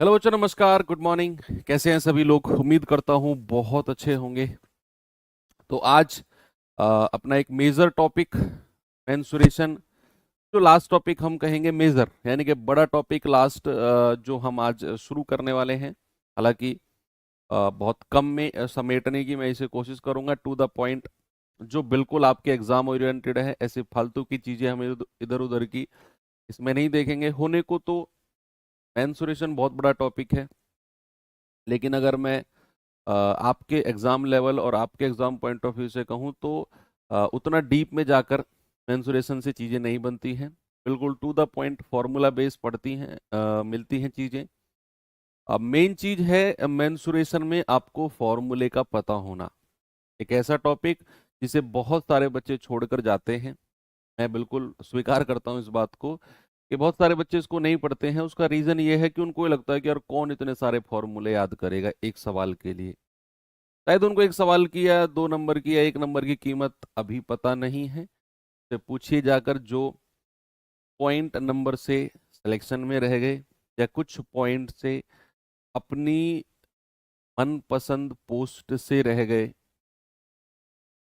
Hello बच्चों, नमस्कार, good morning. कैसे हैं सभी लोग? उम्मीद करता हूँ बहुत अच्छे होंगे। तो आज अपना एक मेजर टॉपिक मेंसुरेशन, जो लास्ट टॉपिक हम कहेंगे मेजर, यानी कि बड़ा टॉपिक लास्ट जो हम आज शुरू करने वाले हैं। हालांकि बहुत कम में समेटने की मैं इसे कोशिश करूंगा, टू द पॉइंट, जो बिल्कुल आपके एग्जाम ओरिएंटेड है। ऐसे फालतू की चीजें हम इधर उधर की इसमें नहीं देखेंगे। होने को तो मेंसुरेशन बहुत बड़ा टॉपिक है, लेकिन अगर मैं आपके एग्जाम लेवल और आपके एग्जाम पॉइंट ऑफ व्यू से कहूँ तो उतना डीप में जाकर मेंसुरेशन से चीज़ें नहीं बनती हैं। बिल्कुल to the point formula base पढ़ती हैं, मिलती हैं चीज़ें। अब मेन चीज़ है मेंसुरेशन में आपको फॉर्मूले का पता होना। एक ऐसा टॉपिक जिसे बहुत सारे बच्चे छोड़कर जाते हैं। मैं बिल्कुल स्वीकार करता हूँ इस बात को कि बहुत सारे बच्चे इसको नहीं पढ़ते हैं। उसका रीज़न ये है कि उनको ये लगता है कि यार कौन इतने सारे फॉर्मूले याद करेगा एक सवाल के लिए। शायद उनको एक सवाल की या 2 नंबर की या 1 नंबर की कीमत अभी पता नहीं है। से पूछिए जाकर जो पॉइंट नंबर से सिलेक्शन में रह गए या कुछ पॉइंट से अपनी मनपसंद पोस्ट से रह गए,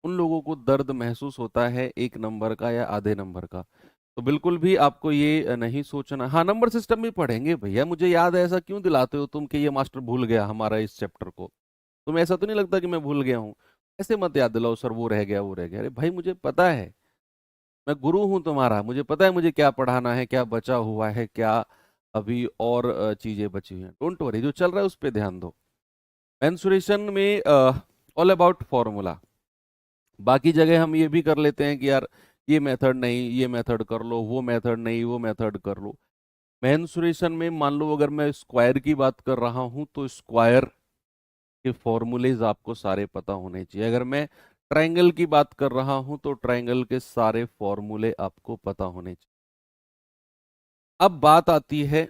उन लोगों को दर्द महसूस होता है 1 नंबर का या आधे नंबर का। तो बिल्कुल भी आपको ये नहीं सोचना। हाँ, नंबर सिस्टम भी पढ़ेंगे भैया, मुझे याद है, ऐसा क्यों दिलाते हो तुम कि ये मास्टर भूल गया हमारा इस चैप्टर को। तुम्हें ऐसा तो नहीं लगता कि मैं भूल गया हूँ? ऐसे मत याद दिलाओ सर, वो रह गया वो रह गया। अरे भाई, मुझे पता है, मैं गुरु हूँ तुम्हारा, मुझे पता है मुझे क्या पढ़ाना है, क्या बचा हुआ है, क्या अभी और चीजें बची हुई हैं। डोंट वरी, जो चल रहा है उस पर ध्यान दो। मेंसुरेशन में ऑल अबाउट फॉर्मूला। बाकी जगह हम ये भी कर लेते हैं कि यार ये मेथड नहीं, ये मेथड कर लो, वो मेथड नहीं, वो मेथड कर लो। मेंसुरेशन में मान लो अगर मैं स्क्वायर की बात कर रहा हूँ तो स्क्वायर के फॉर्मूलेज आपको सारे पता होने चाहिए। अगर मैं ट्रायंगल की बात कर रहा हूं तो ट्रायंगल के सारे फॉर्मूले आपको पता होने चाहिए। अब बात आती है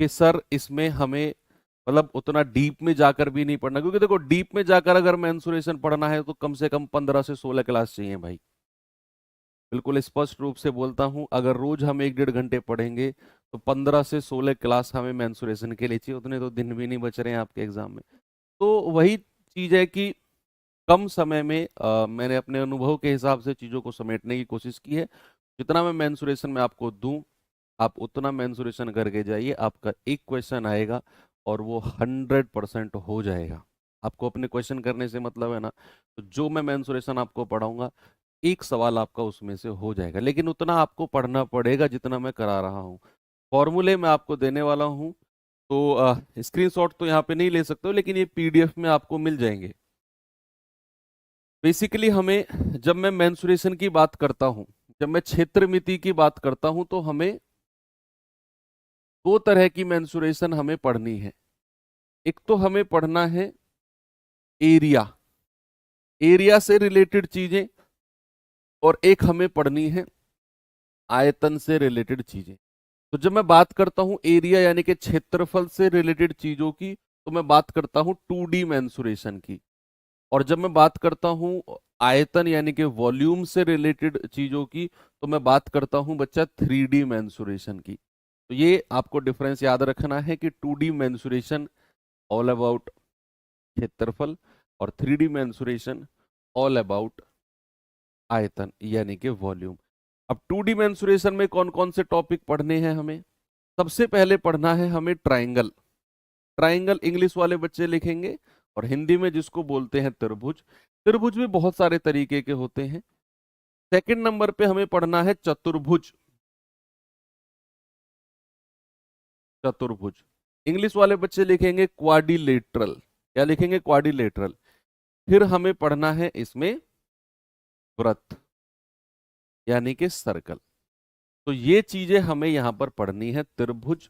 कि सर इसमें हमें मतलब उतना डीप में जाकर भी नहीं पढ़ना, क्योंकि देखो डीप में जाकर अगर मेंसुरेशन पढ़ना है तो कम से कम 15 से 16 क्लास चाहिए भाई। बिल्कुल स्पष्ट रूप से बोलता हूं, अगर रोज हम 1 1.5 घंटे पढ़ेंगे तो 15 से 16 क्लास हमें मेंसुरेशन के लिए चाहिए। उतने तो दिन भी नहीं बच रहे हैं आपके एग्जाम में। तो वही चीज है कि कम समय में मैंने अपने अनुभव के हिसाब से चीज़ों को समेटने की कोशिश की है। जितना मैं मेंसुरेशन में आपको दूं, आप उतना मेंसुरेशन करके जाइए। आपका एक क्वेश्चन आएगा और वो 100% हो जाएगा। आपको अपने क्वेश्चन करने से मतलब है ना। तो जो मैं मेंसुरेशन आपको पढ़ाऊंगा, एक सवाल आपका उसमें से हो जाएगा, लेकिन उतना आपको पढ़ना पड़ेगा जितना मैं करा रहा हूँ। फॉर्मूले मैं आपको देने वाला हूँ, तो स्क्रीनशॉट तो यहाँ पे नहीं ले सकते हो, लेकिन ये पीडीएफ में आपको मिल जाएंगे। बेसिकली हमें, जब मैं मेंसुरेशन की बात करता हूं, जब मैं क्षेत्र मिति की बात करता हूं, तो हमें 2 तरह की मेंसुरेशन हमें पढ़नी है। एक तो हमें पढ़ना है एरिया, एरिया से रिलेटेड चीजें, और एक हमें पढ़नी है आयतन से रिलेटेड चीजें। तो जब मैं बात करता हूं एरिया यानी कि क्षेत्रफल से रिलेटेड चीजों की, तो मैं बात करता हूं 2D मेंसुरेशन की। और जब मैं बात करता हूं आयतन यानी कि वॉल्यूम से रिलेटेड चीजों की, तो मैं बात करता हूं बच्चा 3D मेंसुरेशन की। तो ये आपको डिफरेंस याद रखना है कि 2D मेंसुरेशन ऑल अबाउट क्षेत्रफल और 3D मेंसुरेशन ऑल अबाउट आयतन यानी कि वॉल्यूम। अब 2D मेंसुरेशन में कौन कौन से टॉपिक पढ़ने हैं हमें? सबसे पहले पढ़ना है हमें ट्राइंगल। ट्राइंगल इंग्लिश वाले बच्चे लिखेंगे, और हिंदी में जिसको बोलते हैं त्रिभुज। त्रिभुज भी बहुत सारे तरीके के होते हैं। सेकंड नंबर पे हमें पढ़ना है चतुर्भुज। चतुर्भुज इंग्लिश वाले बच्चे लिखेंगे क्वाड्रिलेटरल। क्या लिखेंगे? क्वाड्रिलेटरल। फिर हमें पढ़ना है इसमें वृत्त यानी कि सर्कल। तो ये चीजें हमें यहां पर पढ़नी है, त्रिभुज,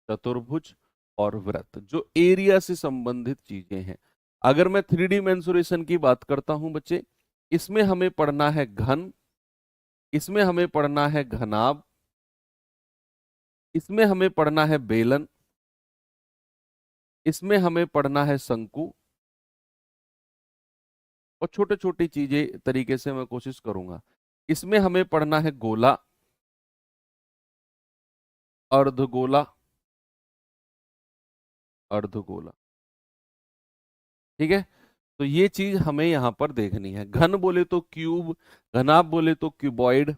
चतुर्भुज और वृत्त, जो एरिया से संबंधित चीजें हैं। अगर मैं 3D मेंसुरेशन की बात करता हूं बच्चे, इसमें हमें पढ़ना है घन, इसमें हमें पढ़ना है घनाभ, इसमें हमें पढ़ना है बेलन, इसमें हमें पढ़ना है शंकु, और छोटे छोटी चीजें तरीके से मैं कोशिश करूंगा। इसमें हमें पढ़ना है गोला, अर्धगोला, अर्धगोला। ठीक है, तो ये चीज हमें यहां पर देखनी है। घन बोले तो क्यूब, घनाभ बोले तो क्यूबॉइड,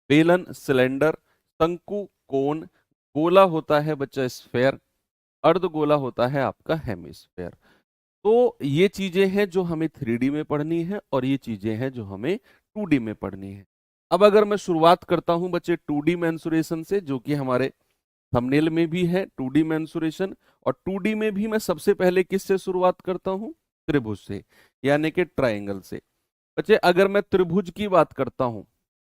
बेलन सिलेंडर, शंकु कोण, गोला होता है बच्चा स्फेयर, अर्धगोला होता है आपका हेमिस्फेयर। तो ये चीजें हैं जो हमें 3D में पढ़नी है और ये चीजें हैं जो हमें 2D में पढ़नी है। अब अगर मैं शुरुआत करता हूं बच्चे 2D मेंसुरेशन से, जो कि हमारे थंबनेल में भी है 2D मेंसुरेशन, और 2D में भी मैं सबसे पहले किससे शुरुआत करता हूं? त्रिभुज से, यानी कि ट्राइंगल से। बच्चे अगर मैं त्रिभुज की बात करता हूं,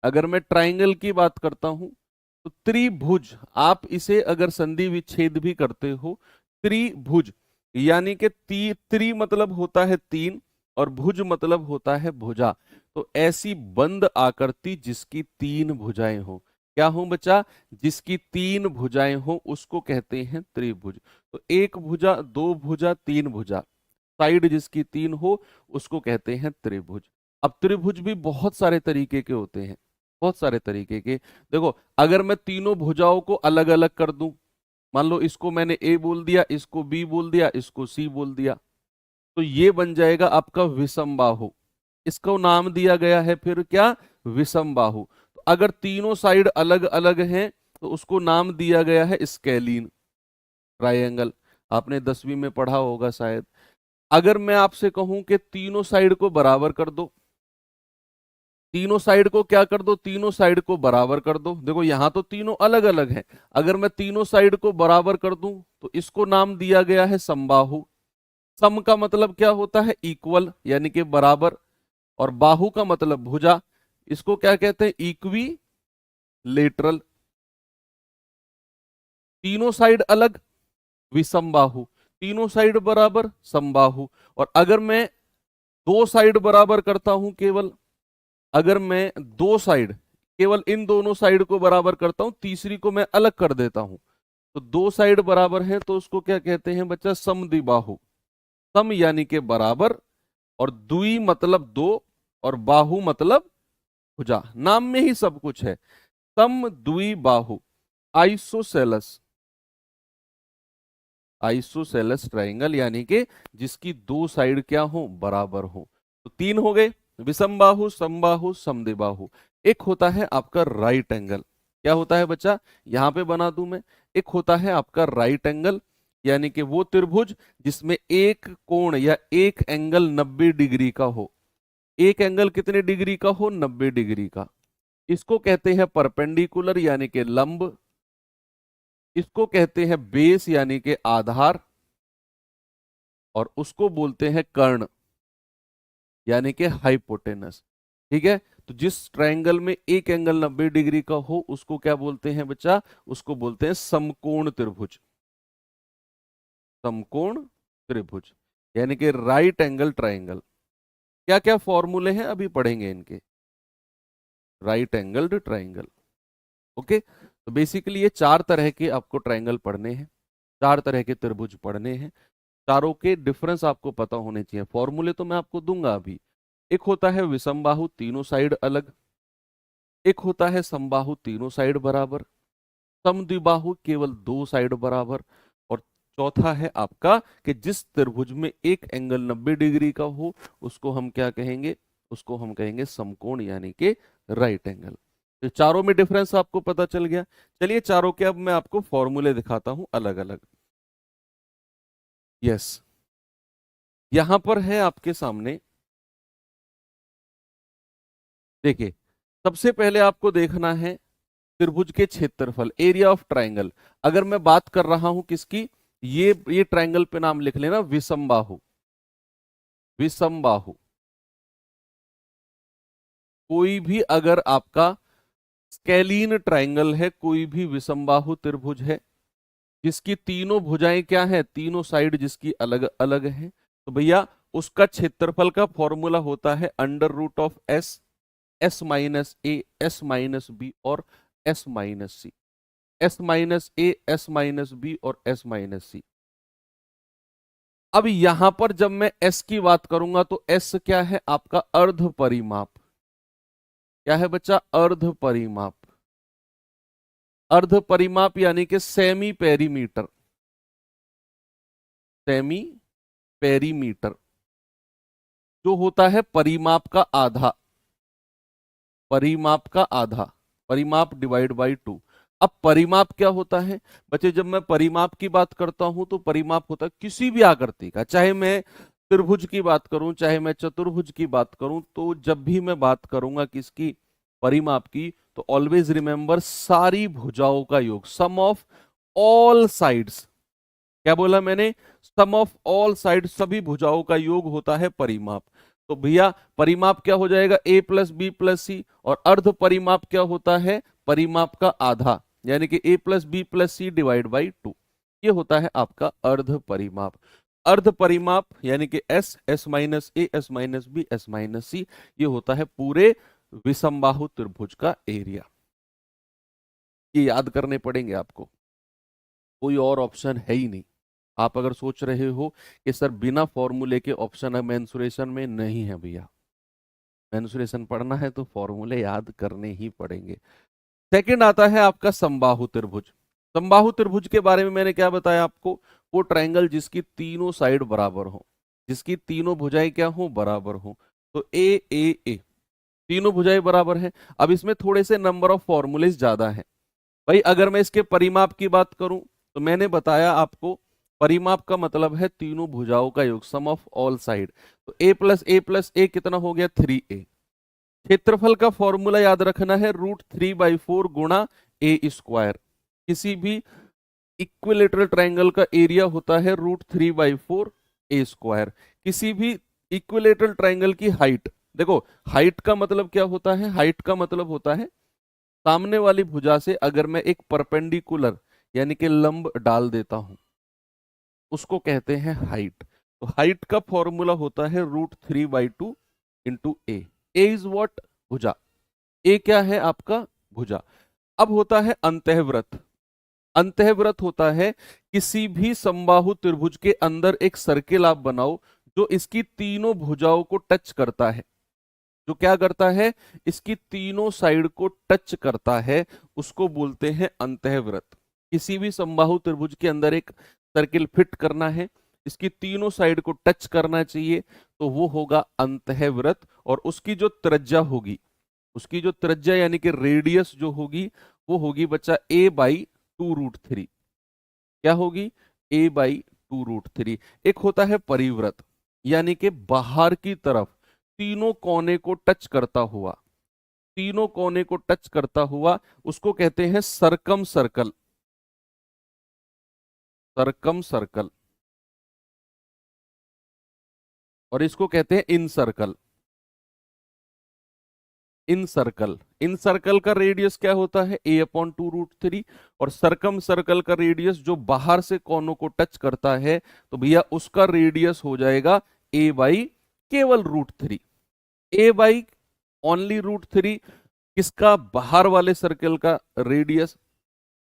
अगर मैं ट्राइंगल की बात करता हूं, तो त्रिभुज, आप इसे अगर संधि विच्छेद भी करते हो, त्रिभुज यानी कि त्रि मतलब होता है तीन और भुज मतलब होता है भुजा। तो ऐसी बंद आकृति जिसकी तीन भुजाएं हो, क्या हो बच्चा? जिसकी तीन भुजाएं हो उसको कहते हैं त्रिभुज। तो एक भुजा, दो भुजा, तीन भुजा, साइड जिसकी तीन हो उसको कहते हैं त्रिभुज। अब त्रिभुज भी बहुत सारे तरीके के होते हैं, बहुत सारे तरीके के। देखो अगर मैं तीनों भुजाओं को अलग अलग कर दूं, मान लो इसको मैंने ए बोल दिया, इसको बी बोल दिया, इसको सी बोल दिया, तो ये बन जाएगा आपका विषमबाहु। इसको नाम दिया गया है फिर क्या? विषमबाहु। तो अगर तीनों साइड अलग अलग हैं तो उसको नाम दिया गया है स्केलीन ट्रायंगल। आपने 10वीं में पढ़ा होगा शायद। अगर मैं आपसे कहूं कि तीनों साइड को बराबर कर दो, तीनों साइड को क्या कर दो? तीनों साइड को बराबर कर दो। देखो यहां तो तीनों अलग अलग हैं, अगर मैं तीनों साइड को बराबर कर दूं तो इसको नाम दिया गया है समबाहु। सम का मतलब क्या होता है? इक्वल यानी कि बराबर, और बाहु का मतलब भुजा। इसको क्या कहते हैं? Equi lateral. तीनों साइड अलग विषमबाहु, तीनों साइड बराबर समबाहु। और अगर मैं दो साइड बराबर करता हूं केवल, अगर मैं दो साइड, केवल इन दोनों साइड को बराबर करता हूं, तीसरी को मैं अलग कर देता हूं, तो दो साइड बराबर है तो उसको क्या कहते हैं बच्चा? समद्विबाहु। सम यानी के बराबर, और द्वि मतलब दो, और बाहु मतलब भुजा। नाम में ही सब कुछ है। सम द्वि बाहु, आइसोसेलस, आइसोसेलस ट्राइंगल यानी कि जिसकी दो साइड क्या हो? बराबर हो। तो तीन हो गए, विषमबाहु, समबाहु, समद्विबाहु। एक होता है आपका राइट एंगल। क्या होता है बच्चा? यहां पे बना दूं मैं। एक होता है आपका राइट एंगल, यानी कि वो त्रिभुज जिसमें एक कोण या एक एंगल 90 डिग्री का हो। एक एंगल कितने डिग्री का हो? 90 डिग्री का। इसको कहते हैं परपेंडिकुलर यानी कि लंब, इसको कहते हैं बेस यानी कि आधार, और उसको बोलते हैं कर्ण यानी कि हाइपोटेनस। ठीक है, तो जिस ट्रायंगल में एक एंगल 90 डिग्री का हो उसको क्या बोलते हैं बच्चा? उसको बोलते हैं समकोण त्रिभुज। समकोण त्रिभुज यानी कि राइट एंगल ट्रायंगल। क्या क्या फॉर्मूले हैं अभी पढ़ेंगे इनके। Right angled triangle, okay. तो बेसिकली ये चार तरह के आपको ट्रायंगल पढ़ने हैं, चार तरह के त्रिभुज पढ़ने हैं। चारों के डिफरेंस आपको पता होने चाहिए। फॉर्मूले तो मैं आपको दूंगा अभी। एक होता है विषमबाहु, तीनों साइड अलग। एक होता है समबाहु, तीनों साइड बराबर। समद्विबाहु, केवल दो साइड बराबर। और चौथा है आपका कि जिस त्रिभुज में एक एंगल 90 डिग्री का हो उसको हम क्या कहेंगे? उसको हम कहेंगे समकोण यानी कि राइट एंगल। तो चारों में डिफरेंस आपको पता चल गया। चलिए चारों के अब मैं आपको फॉर्मूले दिखाता हूं अलग अलग। यस, यहां पर है आपके सामने, देखिए। सबसे पहले आपको देखना है त्रिभुज के क्षेत्रफल, एरिया ऑफ ट्रायंगल। अगर मैं बात कर रहा हूं किसकी? ये ट्रायंगल पे नाम लिख लेना, विषमबाहु। विषमबाहु, कोई भी अगर आपका स्केलीन ट्रायंगल है, कोई भी विषमबाहु त्रिभुज है जिसकी तीनों भुजाएं क्या है? तीनों साइड जिसकी अलग अलग है, तो भैया उसका क्षेत्रफल का फॉर्मूला होता है under root of S, S minus A, S minus B और S minus C. S minus A, S minus B और एस माइनस सी। अब यहां पर जब मैं एस की बात करूंगा तो एस क्या है? आपका अर्ध परिमाप। क्या है बच्चा? अर्ध परिमाप। अर्ध परिमाप यानी कि सेमी पेरीमीटर। सेमी पेरीमीटर, जो होता है परिमाप का आधा, परिमाप का आधा, परिमाप डिवाइड बाई 2। अब परिमाप क्या होता है बच्चे? जब मैं परिमाप की बात करता हूं तो परिमाप होता है किसी भी आकृति का, चाहे मैं त्रिभुज की बात करूं चाहे मैं चतुर्भुज की बात करूं, तो जब भी मैं बात करूंगा किसकी, परिमाप की, तो ऑलवेज रिमेंबर सारी भुजाओं का योग, सम ऑफ ऑल साइड्स। क्या बोला मैंने? सम ऑफ ऑल साइड, सभी भुजाओं का योग होता है परिमाप। तो भैया परिमाप क्या हो जाएगा? a प्लस बी प्लस सी। और अर्ध परिमाप क्या होता है? परिमाप का आधा, यानी कि a plus B plus C divide by 2। ये होता है आपका अर्ध परिमाप। अर्ध परिमाप यानी कि s, s minus A, s minus B, s minus C, ये होता है पूरे विषमबाहु त्रिभुज का एरिया। ये याद करने पड़ेंगे आपको, कोई और ऑप्शन है ही नहीं। आप अगर सोच रहे हो कि सर बिना फॉर्मूले के ऑप्शन है मेंसुरेशन में, नहीं है भैया। मेंसुरेशन पढ़ना है तो फॉर्मूले याद करने ही पड़ेंगे। सेकंड आता है आपका समबाहु त्रिभुज। समबाहु त्रिभुज के बारे में मैंने क्या बताया आपको? वो ट्रायंगल जिसकी तीनों साइड बराबर हो, जिसकी तीनों भुजाएं क्या हो? बराबर हो। तो ए, तीनों भुजाएं बराबर है। अब इसमें थोड़े से नंबर ऑफ फॉर्मूलेज ज्यादा है भाई। अगर मैं इसके परिमाप की बात करूं तो मैंने बताया आपको, परिमाप का मतलब है तीनों भुजाओं का योग, सम ऑफ ऑल साइड। तो a प्लस ए कितना हो गया? 3a। क्षेत्रफल का फॉर्मूला याद रखना है, √3/4 गुणा ए स्क्वायर। किसी भी इक्विलेटरल ट्रायंगल का एरिया होता है √3/4 ए स्क्वायर। किसी भी इक्विलेटरल ट्रायंगल की हाइट, देखो हाइट का मतलब क्या होता है? हाइट का मतलब होता है सामने वाली भुजा से अगर मैं एक परपेंडिकुलर यानी कि लंब डाल देता हूं, उसको कहते हैं हाइट। तो हाइट का फॉर्मूला होता है √3/2 इंटू ए। Is what? भुजा। ए क्या है आपका? भुजा। अब होता है अंतःव्रत। अंतःव्रत होता है किसी भी समबाहु त्रिभुज के अंदर एक सर्किल आप बनाओ जो इसकी तीनों भुजाओं को टच करता है। जो क्या करता है? इसकी तीनों साइड को टच करता है, उसको बोलते हैं अंतःव्रत। किसी भी समबाहु त्रिभुज के अंदर एक सर्किल फिट करना है, इसकी तीनों साइड को टच करना चाहिए, तो वो होगा अंतःव्रत। और उसकी जो त्रिज्या होगी, उसकी जो त्रिज्या यानी कि रेडियस जो होगी, वो होगी बच्चा a/2√3। क्या होगी? a/2√3। एक होता है परिव्रत, यानी कि बाहर की तरफ तीनों कोने को टच करता हुआ, तीनों कोने को टच करता हुआ, उसको कहते हैं सरकम सर्कल। सरकम सर्कल। और इसको कहते हैं इन सर्कल। इन सर्कल, इन सर्कल का रेडियस क्या होता है? a/2√3। और सरकम सर्कल का रेडियस जो बाहर से कोनों को टच करता है, तो भैया उसका रेडियस हो जाएगा a बाई केवल √3। a by only √3। किसका? बाहर वाले सर्कल का रेडियस।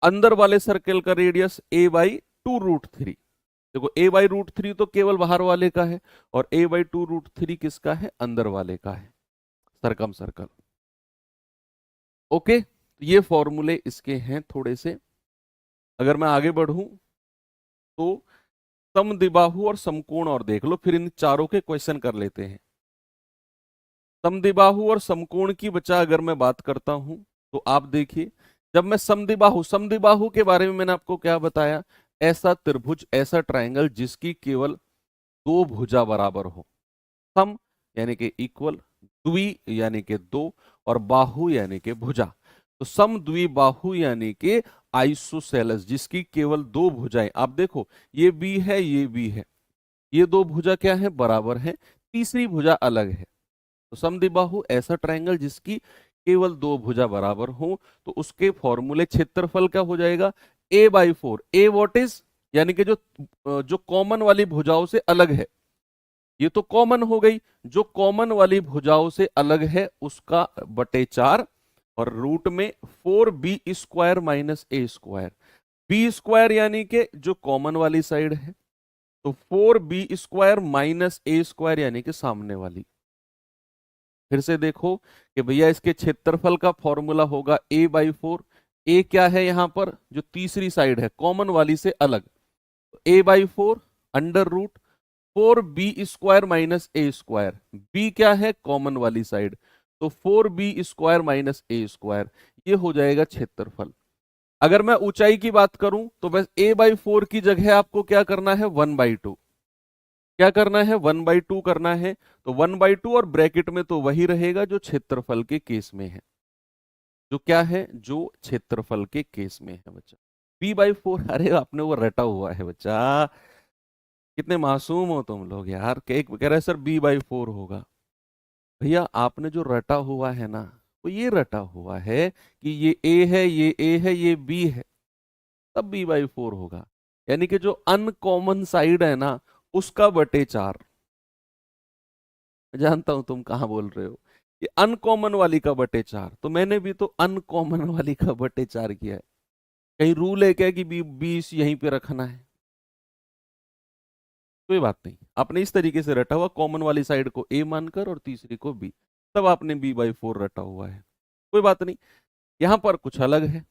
अंदर वाले सर्कल का रेडियस a/2√3। देखो a/√3 तो केवल बाहर वाले का है, और a/2√3 किसका है? अंदर वाले का है, सरकम सर्कल। ओके, ये फॉर्मूले इसके हैं थोड़े से। अगर मैं आगे बढ़ूं तो समद्विबाहु और समकोण और देख लो, फिर इन चारों के क्वेश्चन कर लेते हैं। समद्विबाहु और समकोण की बच्चा अगर मैं बात करता हूं तो आप देखिए, जब मैं समद्विबाहु, समद्विबाहु के बारे में मैंने आपको क्या बताया? ऐसा त्रिभुज, ऐसा ट्रायंगल जिसकी केवल दो भुजा बराबर हो। सम यानी कि इक्वल, द्वि यानी कि दो, और बाहु यानी कि भुजा। तो सम द्विबाहु यानी कि आइसोसेलेस, जिसकी केवल दो भुजाएं। आप देखो ये बी है, ये बी है, ये दो भुजा क्या है? बराबर है, तीसरी भुजा अलग है। तो समद्विबाहु ऐसा ट्रायंगल जिसकी केवल दो भुजा बराबर हो, तो उसके फॉर्मूले, क्षेत्रफल क्या हो जाएगा? a/4। A what is? यानी कि जो कॉमन वाली भुजाओं से अलग है, ये तो कॉमन हो गई, जो कॉमन वाली भुजाओं से अलग है उसका बटे 4, और रूट में 4b² माइनस a²। b² यानी कि जो कॉमन वाली साइड है, तो 4b² माइनस a² यानी कि सामने वाली। फिर से देखो कि भैया इसके क्षेत्रफल का फॉर्मूला होगा a/4। a क्या है? यहां पर जो तीसरी साइड है कॉमन वाली से अलग, a/4 under root 4b² minus A square, B क्या है कॉमन वाली साइड, तो 4b² माइनस ए स्क्वायर, ये हो जाएगा क्षेत्रफल। अगर मैं ऊंचाई की बात करूं तो बस a/4 की जगह आपको क्या करना है 1/2, क्या करना है 1/2 करना है, तो 1/2 और ब्रैकेट में तो वही रहेगा जो क्षेत्रफल के केस में है, जो क्या है जो क्षेत्रफल के केस में है बच्चा, b/4। अरे आपने वो रटा हुआ है बच्चा, कितने मासूम हो तुम लोग यार, कह रहे सर b/4 होगा। भैया आपने जो रटा हुआ है ना, वो ये रटा हुआ है कि ये a है, ये a है, ये b है, तब b/4 होगा। यानी कि जो अनकॉमन साइड है ना, उसका बटे 4। जानता हूं तुम कहां बोल रहे हो, ये अनकॉमन वाली का बटे 4, तो मैंने भी तो अनकॉमन वाली का बटे 4 किया है। कहीं रूल है क्या कि 20 यहीं पे रखना है? कोई बात नहीं, आपने इस तरीके से रटा हुआ, कॉमन वाली साइड को a मानकर और तीसरी को b, तब आपने b/4 रटा हुआ है। कोई बात नहीं, यहां पर कुछ अलग है,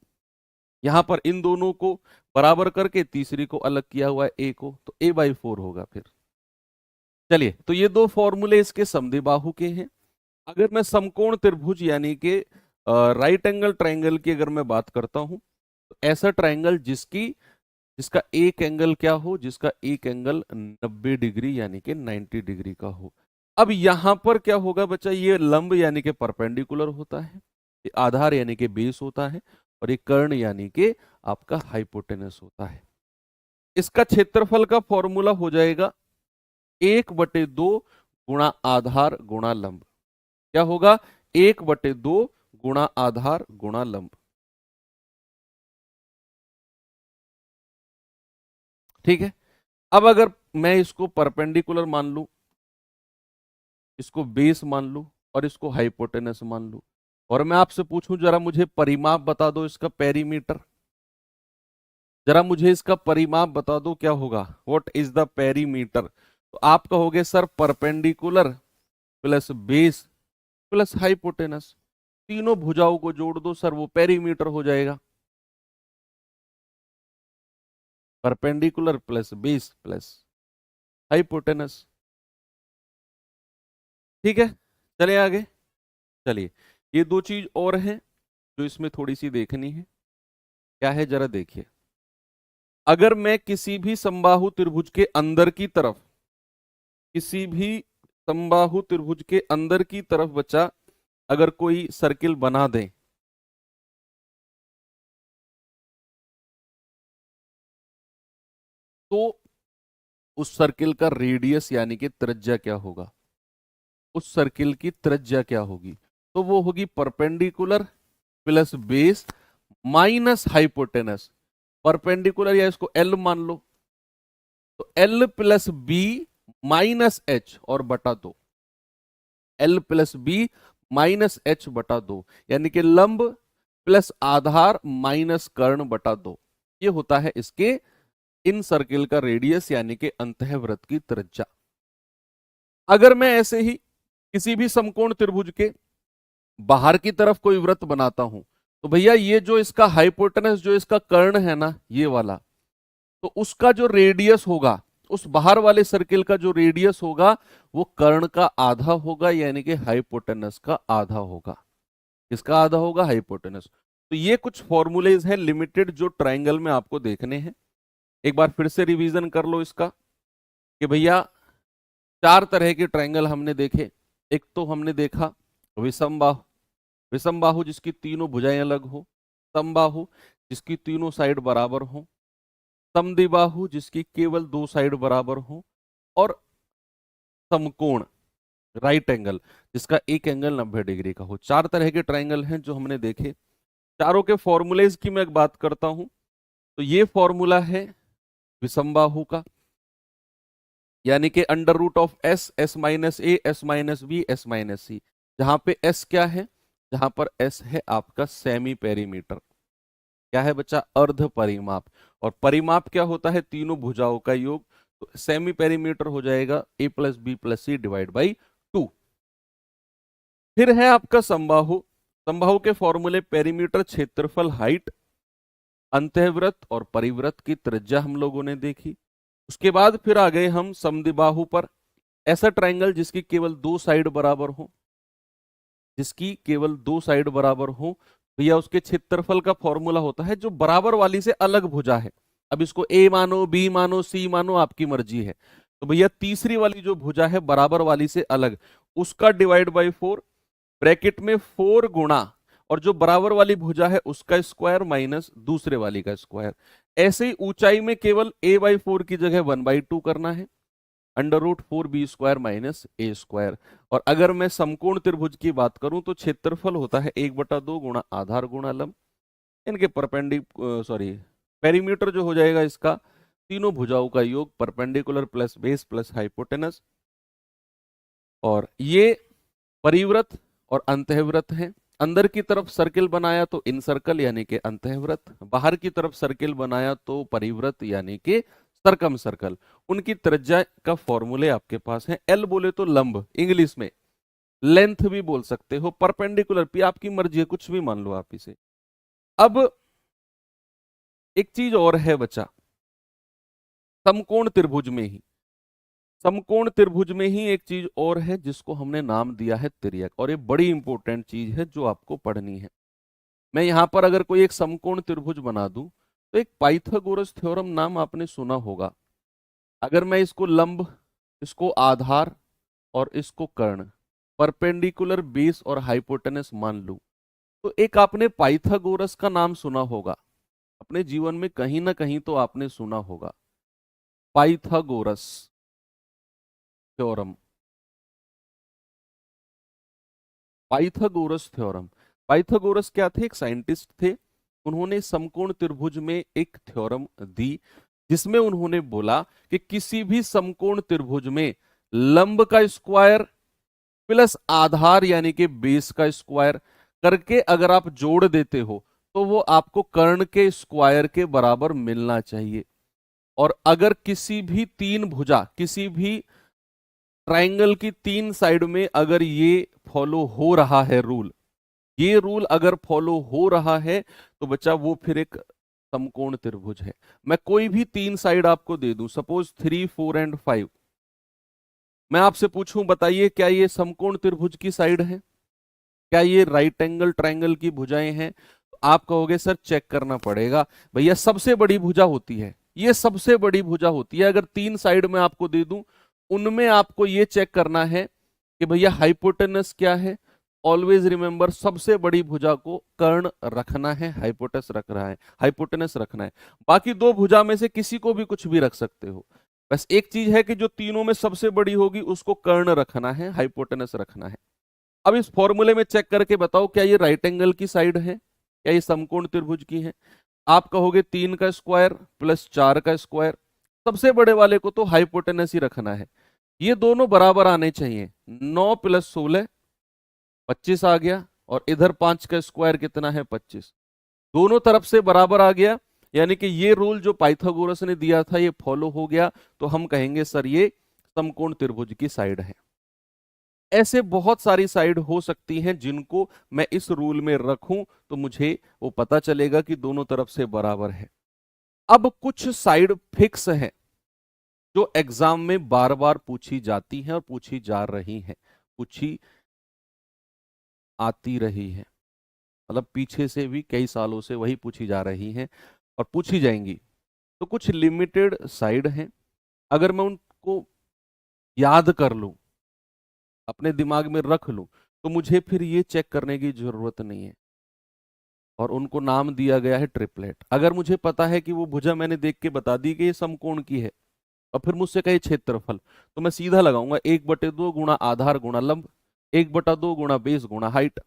यहां पर इन दोनों को बराबर करके तीसरी को अलग किया हुआ है a को, तो a/4 होगा फिर। चलिए, तो ये दो फॉर्मूले इसके समद्विबाहु के हैं। अगर मैं समकोण त्रिभुज यानी कि राइट एंगल ट्रायंगल की अगर मैं बात करता हूं, तो ऐसा ट्रायंगल जिसका एक एंगल क्या हो, जिसका एक एंगल 90 डिग्री यानी कि 90 डिग्री का हो। अब यहां पर क्या होगा बच्चा, ये लंब यानी कि परपेंडिकुलर होता है, ये आधार यानी कि बेस होता है, और ये कर्ण यानी कि आपका हाइपोटेनस होता है। इसका क्षेत्रफल का फॉर्मूला हो जाएगा 1/2 गुणा आधार गुणा लंब। क्या होगा 1/2 गुणा आधार गुणा लंब। ठीक है, अब अगर मैं इसको परपेंडिकुलर मान लूं, इसको बेस मान लूं, और इसको हाइपोटेनस मान लूं, और मैं आपसे पूछूं जरा मुझे परिमाप बता दो इसका पेरीमीटर, जरा मुझे इसका परिमाप बता दो क्या होगा, व्हाट इज द पेरीमीटर। तो आप कहोगे sir perpendicular plus base plus hypotenuse, तीनों भुजाओं को जोड़ दो सर, वो पेरीमीटर हो जाएगा। Perpendicular plus base plus hypotenuse. ठीक है, चलिए आगे। चलिए, ये दो चीज और हैं जो इसमें थोड़ी सी देखनी है, क्या है जरा देखिए। अगर मैं किसी भी समबाहु त्रिभुज के अंदर की तरफ, किसी भी समबाहु त्रिभुज के अंदर की तरफ बच्चा अगर कोई सर्किल बना दें, तो उस सर्किल का रेडियस यानी कि त्रिज्या क्या होगा, उस सर्किल की त्रिज्या क्या होगी, तो वो होगी perpendicular plus base minus hypotenuse. Perpendicular या इसको एल मान लो, तो L plus B minus H और बटा दो, L plus B minus H बटा दो, यानी कि लंब प्लस आधार माइनस कर्ण बटा दो, ये होता है इसके इन सर्किल का रेडियस यानी कि अंतःवृत्त की त्रिज्या। अगर मैं ऐसे ही किसी भी समकोण त्रिभुज के बाहर की तरफ कोई वृत्त बनाता हूं, तो भैया ये जो इसका हाइपोटेनस, जो इसका कर्ण है ना ये वाला, तो उसका जो रेडियस होगा, उस बाहर वाले सर्किल का जो रेडियस होगा वो कर्ण का आधा होगा, यानी कि हाइपोटेनस का आधा होगा। किसका आधा होगा, हाइपोटेनस। तो ये कुछ फॉर्मूलेज हैं लिमिटेड जो ट्रायंगल में आपको देखने हैं। एक बार फिर से रिवीजन कर लो इसका, कि भैया 4 तरह के ट्रायंगल हमने देखे। एक तो हमने देखा विषमबाहु, विषमबाहु जिसकी तीनों भुजाएं अलग हो, समबाहु जिसकी तीनों साइड बराबर हो, समद्विबाहु जिसकी केवल 2 साइड बराबर हो, और समकोण राइट एंगल जिसका एक एंगल 90 डिग्री का हो। 4 तरह के ट्रायंगल हैं जो हमने देखे। चारों के फॉर्मूलेज की मैं बात करता हूं, तो ये फॉर्मूला है विषमबाहु का, यानी कि under root of S, S minus A, S minus B, S minus C, जहां पे एस क्या है, जहां पर एस है आपका सेमी पेरीमीटर, क्या है बच्चा, अर्ध परिमाप, और परिमाप क्या होता है, तीनों भुजाओं का योग, तो सेमी पेरीमीटर हो जाएगा A plus B plus C divide by 2। फिर है आपका समबाहु, समबाहु के फॉर्मूले पेरीमीटर, क्षेत्रफल, हाइट, अंतःवृत्त और परिवृत्त की त्रिज्या हम लोगों ने देखी। उसके बाद फिर आ गए हम समद्विबाहु पर। ऐसा ट्रायंगल जिसकी केवल दो साइड बराबर हो, जिसकी केवल दो साइड बराबर हो, भैया उसके क्षेत्रफल का फॉर्मूला होता है जो बराबर वाली से अलग भुजा है। अब इसको ए मानो, बी मानो, सी मानो, आपकी मर्जी है। तो भैया तीसरी वाली जो भुजा है बराबर वाली से अलग, उसका डिवाइड बाई 4, ब्रैकेट में 4 गुणा, और जो बराबर वाली भुजा है उसका स्क्वायर माइनस दूसरे वाली का स्क्वायर। ऐसे ही ऊंचाई में केवल a/4 की जगह 1/2 करना है, √4b² माइनस a²। और अगर मैं समकोण त्रिभुज की बात करूं तो क्षेत्रफल होता है 1/2 गुणा आधार गुणा लंब, इनके पेरीमीटर जो हो जाएगा इसका, तीनों भुजाओं का योग, perpendicular plus base plus hypotenuse. और ये परिवृत्त और अंतःवृत्त है। अंदर की तरफ सर्किल बनाया तो इन सर्कल यानी कि अंतःवृत्त, बाहर की तरफ सर्किल बनाया तो परिवृत्त यानी कि सरकम सर्कल। उनकी त्रिज्या का फॉर्मूले आपके पास है। एल बोले तो लंब, इंग्लिश में लेंथ भी बोल सकते हो, परपेंडिकुलर पी आपकी मर्जी है, कुछ भी मान लो आप इसे। अब एक चीज और है बचा, समकोण त्रिभुज में ही, समकोण त्रिभुज में ही एक चीज और है जिसको हमने नाम दिया है तिर्यक, और ये बड़ी इंपॉर्टेंट चीज है जो आपको पढ़नी है। मैं यहां पर अगर कोई एक समकोण त्रिभुज बना दूं तो एक पाइथागोरस थ्योरम नाम आपने सुना होगा। अगर मैं इसको लंब, इसको आधार और इसको कर्ण, परपेंडिकुलर बेस और हाइपोटेनस मान लूं, तो एक आपने पाइथागोरस का नाम सुना होगा, अपने जीवन में कहीं ना कहीं तो आपने सुना होगा, Pythagoras theorem. Pythagoras theorem, Pythagoras क्या थे? एक साइंटिस्ट थे। उन्होंने समकोण त्रिभुज में एक थ्योरम दी जिसमें उन्होंने बोला कि किसी भी समकोण त्रिभुज में लंब का स्क्वायर प्लस आधार यानी कि बेस का स्क्वायर करके अगर आप जोड़ देते हो तो वो आपको कर्ण के स्क्वायर के बराबर मिलना चाहिए। और अगर किसी भी तीन भुजा, किसी भी ट्राइंगल की तीन साइड में अगर ये फॉलो हो रहा है रूल, ये रूल अगर फॉलो हो रहा है तो बच्चा वो फिर एक समकोण त्रिभुज है। मैं कोई भी तीन साइड आपको दे दूं, सपोज 3, 4 एंड 5, मैं आपसे पूछूं बताइए क्या ये समकोण त्रिभुज की साइड है? क्या ये राइट एंगल ट्राइंगल की भुजाएं हैं? तो आप कहोगे सर चेक करना पड़ेगा। भैया सबसे बड़ी भुजा होती है, ये सबसे बड़ी भुजा होती है। अगर तीन साइड में आपको दे दूं, उनमें आपको ये चेक करना है कि भैया हाइपोटेनस क्या है। ऑलवेज रिमेंबर, सबसे बड़ी भुजा को कर्ण रखना है, हाइपोटेनस रख रहा है, हाइपोटेनस रखना है। बाकी दो भुजा में से किसी को भी कुछ भी रख सकते हो। बस एक चीज है कि जो तीनों में सबसे बड़ी होगी उसको कर्ण रखना है, हाइपोटेनस रखना है। अब इस फॉर्मूले में चेक करके बताओ क्या ये राइट एंगल की साइड है, क्या ये समकोण त्रिभुज की है? आप कहोगे 3 का स्क्वायर प्लस 4 का स्क्वायर, सबसे बड़े वाले को तो हाइपोटेनस ही रखना है। ये दोनों बराबर आने चाहिए, 9 + 16 25 आ गया, और इधर 5 का स्क्वायर कितना है? 25। दोनों तरफ से बराबर आ गया, यानी कि ये रूल जो पाइथागोरस ने दिया था ये फॉलो हो गया। तो हम कहेंगे सर ये समकोण त्रिभुज की साइड है। ऐसे बहुत सारी साइड हो सकती हैं जिनको मैं इस रूल में रखूं तो मुझे वो पता चलेगा कि दोनों तरफ से बराबर है। अब कुछ साइड फिक्स है जो एग्जाम में बार बार पूछी जाती हैं और पूछी जा रही हैं, पूछी आती रही है, मतलब पीछे से भी कई सालों से वही पूछी जा रही हैं और पूछी जाएंगी। तो कुछ लिमिटेड साइड हैं, अगर मैं उनको याद कर लूं, अपने दिमाग में रख लूं, तो मुझे फिर ये चेक करने की जरूरत नहीं है। और उनको नाम दिया गया है ट्रिपलेट। अगर मुझे पता है कि वो भुजा मैंने देख के बता दी कि ये समकोण की है, और फिर मुझसे कहे क्षेत्रफल, तो मैं सीधा लगाऊंगा 1/2 गुणा आधार गुणा लंब, 1/2 गुणा बेस गुणा हाइट।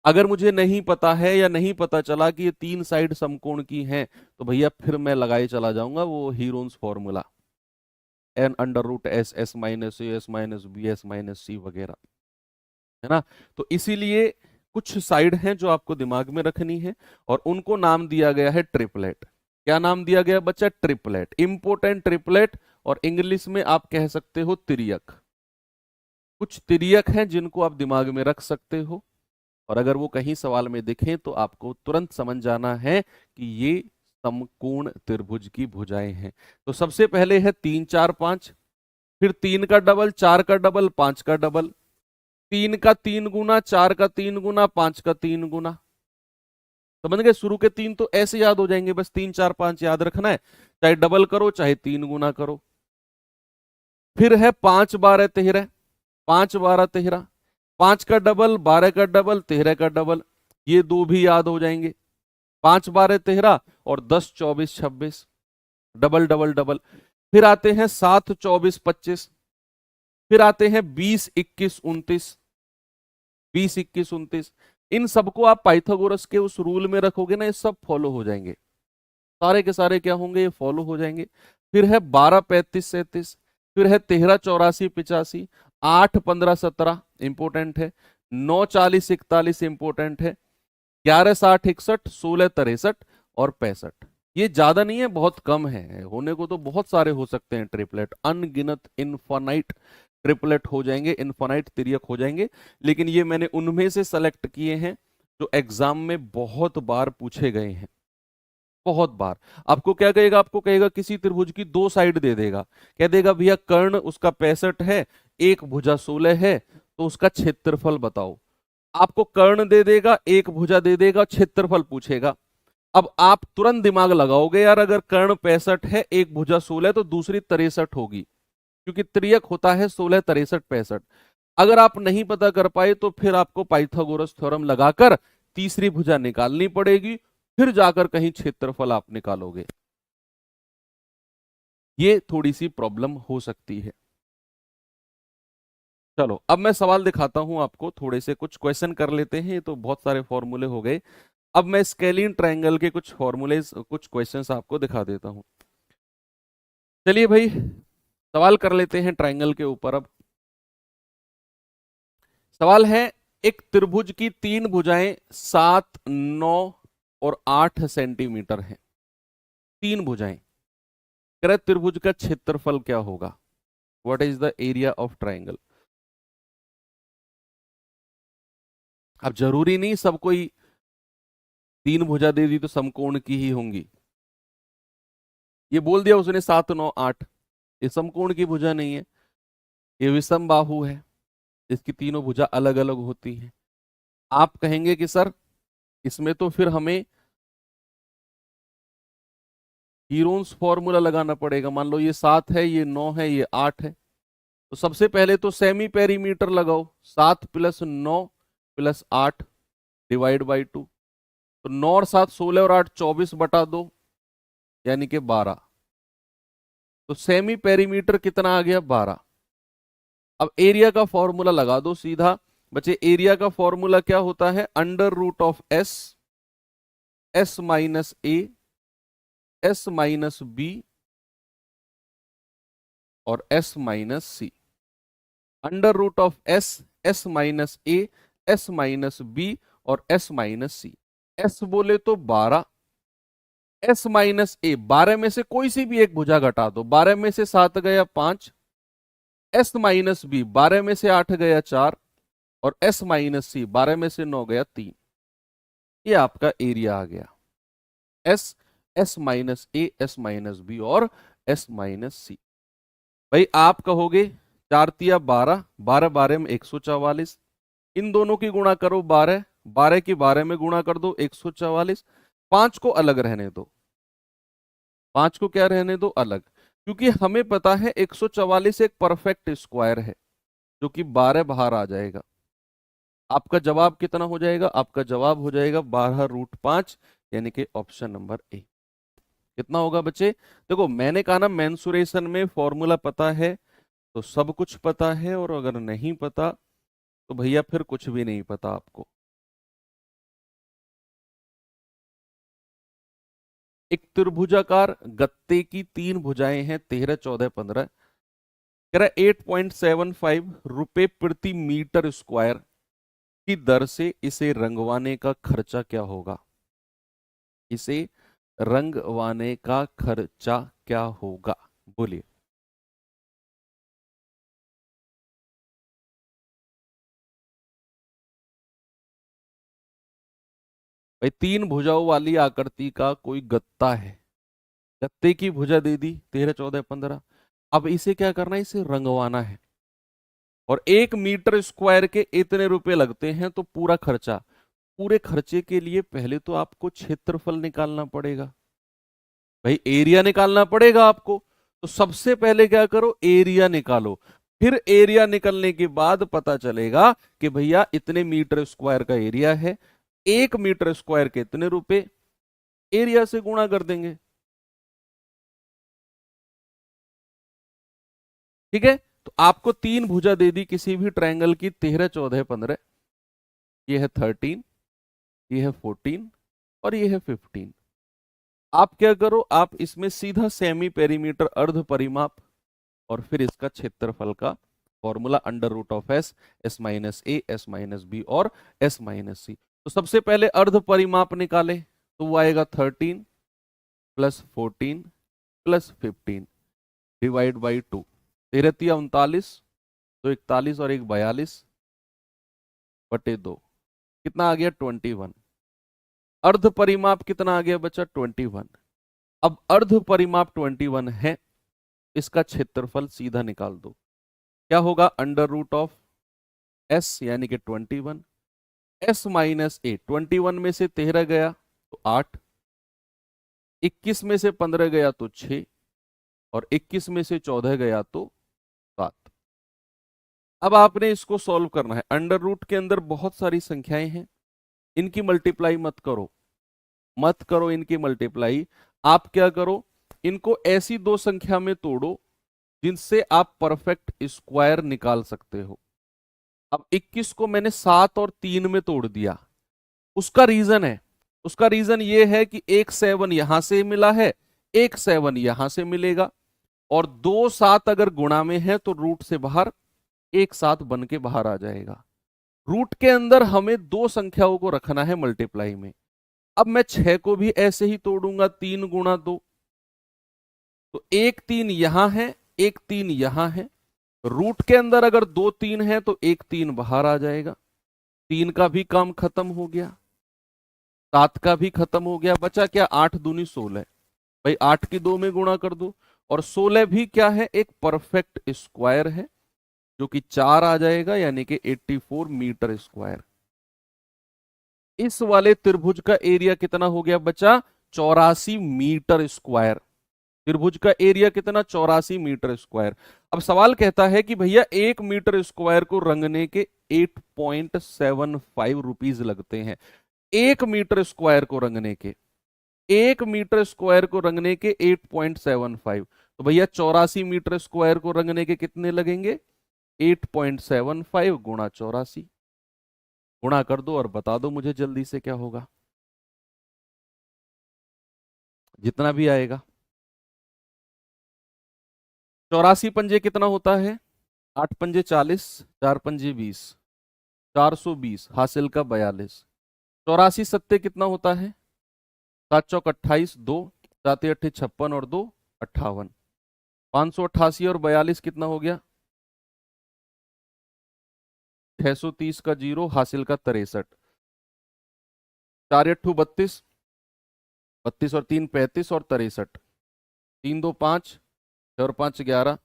अगर मुझे नहीं पता है या नहीं पता चला कि ये तीन साइड समकोण की हैं, तो भैया फिर मैं लगाए चला जाऊंगा वो Heron's formula, n√s s minus A s minus B s minus C वगैरह, है ना। तो इसीलिए कुछ साइड हैं जो आपको दिमाग में रखनी है, और उनको नाम दिया गया है ट्रिपलेट। क्या नाम दिया गया बच्चा? ट्रिपलेट, इंपोर्टेंट ट्रिपलेट, और इंग्लिश में आप कह सकते हो तिर्यक। कुछ तिर्यक हैं जिनको आप दिमाग में रख सकते हो, और अगर वो कहीं सवाल में दिखें तो आपको तुरंत समझ जाना है कि ये समकोण त्रिभुज की भुजाएं हैं। तो सबसे पहले है 3 4 5, फिर 3 का डबल, 4 का डबल, 5 का डबल, 3 का 3 गुना, 4 का 3 गुना, 5 का 3 गुना। समझ गए? शुरू के 3 तो ऐसे याद हो जाएंगे, बस 3 4 5 याद रखना है, चाहे डबल करो चाहे 3 गुना करो। फिर है 5 12 13, 5 12 13, 5 का डबल, 12 का डबल, 13 का डबल, ये दो भी याद हो जाएंगे। 5 12 13 और 10 24 26, डबल डबल डबल। फिर आते हैं 7 24 25, फिर आते हैं 20 21 29, 20 21 29। इन सबको आप पाइथागोरस के उस रूल में रखोगे ना, ये सब फॉलो हो जाएंगे, सारे के सारे क्या होंगे, ये फॉलो हो जाएंगे। फिर है 12 35 37, फिर है 13 84 85, 8 15 17 इंपोर्टेंट है, 9 40 41 इंपोर्टेंट है, 11 60 61, 16 63 और 65। ये ज्यादा नहीं है, बहुत कम है, होने को तो बहुत सारे हो सकते हैं ट्रिपलेट, अनगिनत इनफाइनाइट ट्रिपलेट हो जाएंगे, इनफाइनाइट तिर्यक हो जाएंगे, लेकिन ये मैंने उनमें से सेलेक्ट किए हैं जो एग्जाम में बहुत बार पूछे गए हैं, बहुत बार। आपको क्या कहेगा, आपको कहेगा किसी त्रिभुज की दो साइड दे देगा, कह देगा भैया कर्ण उसका 65 है, एक भुजा 16 है, तो उसका क्षेत्रफल बताओ। आपको कर्ण दे देगा, एक भुजा दे देगा, क्षेत्रफल पूछेगा। अब आप तुरंत दिमाग लगाओगे, यार अगर कर्ण 65 है, एक भुजा 16 तो दूसरी 63 होगी, क्योंकि त्रियक होता है 16 63 65। अगर आप नहीं पता कर पाए तो फिर आपको पाइथागोरस थ्योरम लगाकर तीसरी भुजा निकालनी पड़ेगी, फिर जाकर कहीं क्षेत्रफल आप निकालोगे। ये थोड़ी सी प्रॉब्लम हो सकती है। चलो अब मैं सवाल दिखाता हूं आपको, थोड़े से कुछ क्वेश्चन कर लेते हैं, ये तो बहुत सारे फॉर्मूले हो गए। अब मैं स्केलिन ट्रायंगल के कुछ फॉर्मूलेज, कुछ क्वेश्चंस आपको दिखा देता हूं। चलिए भाई सवाल कर लेते हैं ट्रायंगल के ऊपर। अब सवाल है, एक त्रिभुज की तीन भुजाएं 7 9 और 8 सेंटीमीटर हैं, तीन भुजाएं, कह रहे त्रिभुज का क्षेत्रफल क्या होगा, what is the area of triangle. अब जरूरी नहीं सब कोई तीन भुजा दे दी तो समकोण की ही होंगी, ये बोल दिया उसने 7 9 8, ये समकोण की भुजा नहीं है, ये विषम बाहु है, इसकी तीनों भुजा अलग अलग होती हैं। आप कहेंगे कि सर इसमें तो फिर हमें हीरोन्स फॉर्मूला लगाना पड़ेगा, मान लो ये 7 है, ये 9 है, ये 8 है, तो सबसे पहले तो सेमी पेरीमीटर लगाओ, 7 + 9 + 8 डिवाइड बाई 2, तो 9 और 7 16 और 8 24/2 यानी कि 12, तो सेमी पेरीमीटर कितना आ गया, 12। अब एरिया का फॉर्मूला लगा दो सीधा बच्चे, एरिया का फॉर्मूला क्या होता है, √(s), s minus A, s minus B और s minus C. √(s), s minus A, s minus B और s माइनस सी। s बोले तो 12, s माइनस ए, 12 में से कोई सी भी एक भुजा घटा दो, 12 में से 7 गया 5, s माइनस बी 12 में से 8 गया 4 और s माइनस सी 12 में से 9 गया 3। ये आपका एरिया आ गया, s, s minus A, s minus B और s माइनस सी। भाई आप कहोगे 4 तिया 12, 12 12 में 144, इन दोनों की गुणा करो 12, 12 की 12 में गुणा कर दो 144, 5 को अलग रहने दो, 5 को क्या रहने दो, अलग, क्योंकि हमें पता है 144 एक परफेक्ट स्क्वायर है, जो कि 12 बाहर आ जाएगा। आपका जवाब कितना हो जाएगा, आपका जवाब हो जाएगा 12√5, यानी कि ऑप्शन नंबर ए। कितना होगा बच्चे, देखो मैंने कहा ना मेंसुरेशन में फॉर्मूला पता है तो सब कुछ पता है, और अगर नहीं पता तो भैया फिर कुछ भी नहीं पता आपको। एक त्रिभुजाकार गत्ते की तीन भुजाएं हैं, 13 14 15, कह रहा 8.75 रुपए प्रति मीटर स्क्वायर की दर से इसे रंगवाने का खर्चा क्या होगा, इसे रंगवाने का खर्चा क्या होगा, बोलिए। भाई 3 भुजाओं वाली आकृति का कोई गत्ता है, गत्ते की भुजा दे दी 13, 14, 15। अब इसे क्या करना है, इसे रंगवाना है, और 1 मीटर स्क्वायर के इतने रुपए लगते हैं, तो पूरा खर्चा, पूरे खर्चे के लिए पहले तो आपको क्षेत्रफल निकालना पड़ेगा, भाई एरिया निकालना पड़ेगा आपको। तो सबसे पहले क्या करो, एरिया निकालो। फिर एरिया निकलने के बाद पता चलेगा कि भैया इतने मीटर स्क्वायर का एरिया है, 1 मीटर स्क्वायर के इतने रुपए, एरिया से गुणा कर देंगे। ठीक है, तो आपको 3 भुजा दे दी किसी भी ट्रायंगल की, 13, 14, 15। ये है 13, ये है 14 और ये है 15। आप क्या करो, आप इसमें सीधा सेमी पेरीमीटर अर्ध परिमाप और फिर इसका क्षेत्रफल का formula under root of S, S minus A, S minus B और एस माइनस सी। तो सबसे पहले अर्ध परिमाप निकाले, तो वो आएगा 13 प्लस 14 प्लस 15 डिवाइड बाई 2, 13 तिया 39, तो 41 और 1 42 बटे 2, कितना आ गया 21। अर्ध परिमाप कितना आ गया बच्चा 21। अब अर्ध परिमाप 21 है, इसका क्षेत्रफल सीधा निकाल दो, क्या होगा अंडर रूट ऑफ एस यानी कि 21, एस माइनस ए, 21 में से 13 गया तो 8, 21 में से 15 गया तो 6 और 21 में से 14 गया तो 7। अब आपने इसको सॉल्व करना है, अंडर रूट के अंदर बहुत सारी संख्याएं हैं, इनकी मल्टीप्लाई मत करो, मत करो इनकी मल्टीप्लाई। आप क्या करो, इनको ऐसी दो संख्या में तोड़ो जिनसे आप परफेक्ट स्क्वायर निकाल सकते हो। अब 21 को मैंने 7 और 3 में तोड़ दिया, उसका रीजन है, उसका रीजन ये है कि एक 7 यहां से मिला है, एक 7 यहां से मिलेगा, और 2 7 अगर गुणा में है तो रूट से बाहर एक 7 बन के बाहर आ जाएगा। रूट के अंदर हमें दो संख्याओं को रखना है मल्टीप्लाई में। अब मैं 6 को भी ऐसे ही तोड़ूंगा, 3 गुणा 2, तो एक 3 यहां है, एक 3 यहां है, रूट के अंदर अगर 2 3 है तो एक 3 बाहर आ जाएगा, 3 का भी काम खत्म हो गया, 7 का भी खत्म हो गया, बचा क्या 8 दूनी 16, भाई 8 की 2 में गुणा कर दो, और 16 भी क्या है, एक परफेक्ट स्क्वायर है जो कि 4 आ जाएगा, यानी कि 84 मीटर स्क्वायर। इस वाले त्रिभुज का एरिया कितना हो गया बचा, 84 मीटर स्क्वायर। त्रिभुज का एरिया कितना, 84 मीटर स्क्वायर। अब सवाल कहता है कि भैया 1 मीटर स्क्वायर को रंगने के 8.75 रुपीज लगते हैं। 1 मीटर स्क्वायर को रंगने के, 1 मीटर स्क्वायर को रंगने के 8.75, तो भैया 84 मीटर स्क्वायर को रंगने के कितने लगेंगे, 8.75 गुणा 84, गुणा कर दो और बता दो मुझे जल्दी से क्या होगा, जितना भी आएगा। 84 पंजे कितना होता है, 8 पंजे 40, 4 पंजे 20, 420 हासिल का 42। 84 सत्ते कितना होता है, 7 चौक 28, 2 7 अट्ठे 56 और 2 58, 588 और 42 कितना हो गया, 630 का 0 हासिल का 63, 4 अट्ठू 32, 32 और 3 35 और 63, 3 2 5, 6 और 5 11,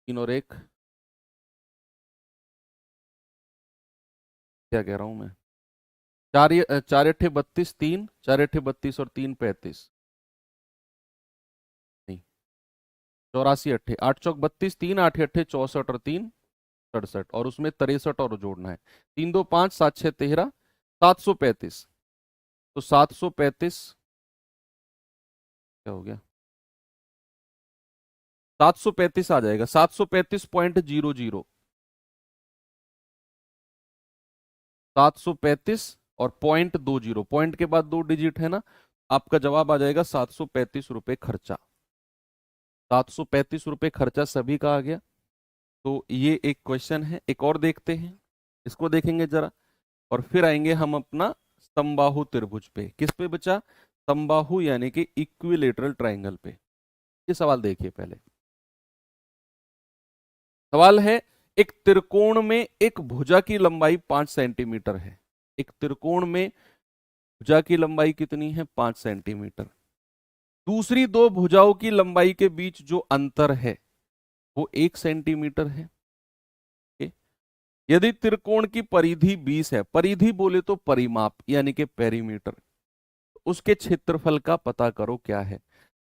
3 और 1, क्या कह रहा हूं मैं, 4 अट्ठे 32, 3 4 अट्ठे 32 और 3 35, नहीं 84 अट्ठे 8 चौक 32, 3 8 अट्ठे 64 और 3 67, और उसमें 63 और जोड़ना है, 3 2 5 7 6 13, 735, तो 735 क्या हो गया, 735 आ जाएगा, 735.00, 735 और 0.20, पॉइंट के बाद 2 डिजिट है ना, आपका जवाब आ जाएगा 735 रुपए खर्चा। 735 रुपए खर्चा सभी का आ गया। तो ये एक क्वेश्चन है, एक और देखते हैं, इसको देखेंगे जरा, और फिर आएंगे हम अपना समबाहु त्रिभुज पे। किस पे बचा, समबाहु यानी कि इक्विलेटरल ट्रायंगल पे। ये सवाल देखिए पहले, सवाल है एक त्रिकोण में एक भुजा की लंबाई 5 सेंटीमीटर है, एक त्रिकोण में भुजा की लंबाई कितनी है? 5 सेंटीमीटर। दूसरी दो भुजाओं की लंबाई के बीच जो अंतर है वो 1 सेंटीमीटर है। ओके? यदि त्रिकोण की परिधि 20 है, परिधि बोले तो परिमाप यानी कि पेरीमीटर, उसके क्षेत्रफल का पता करो क्या है।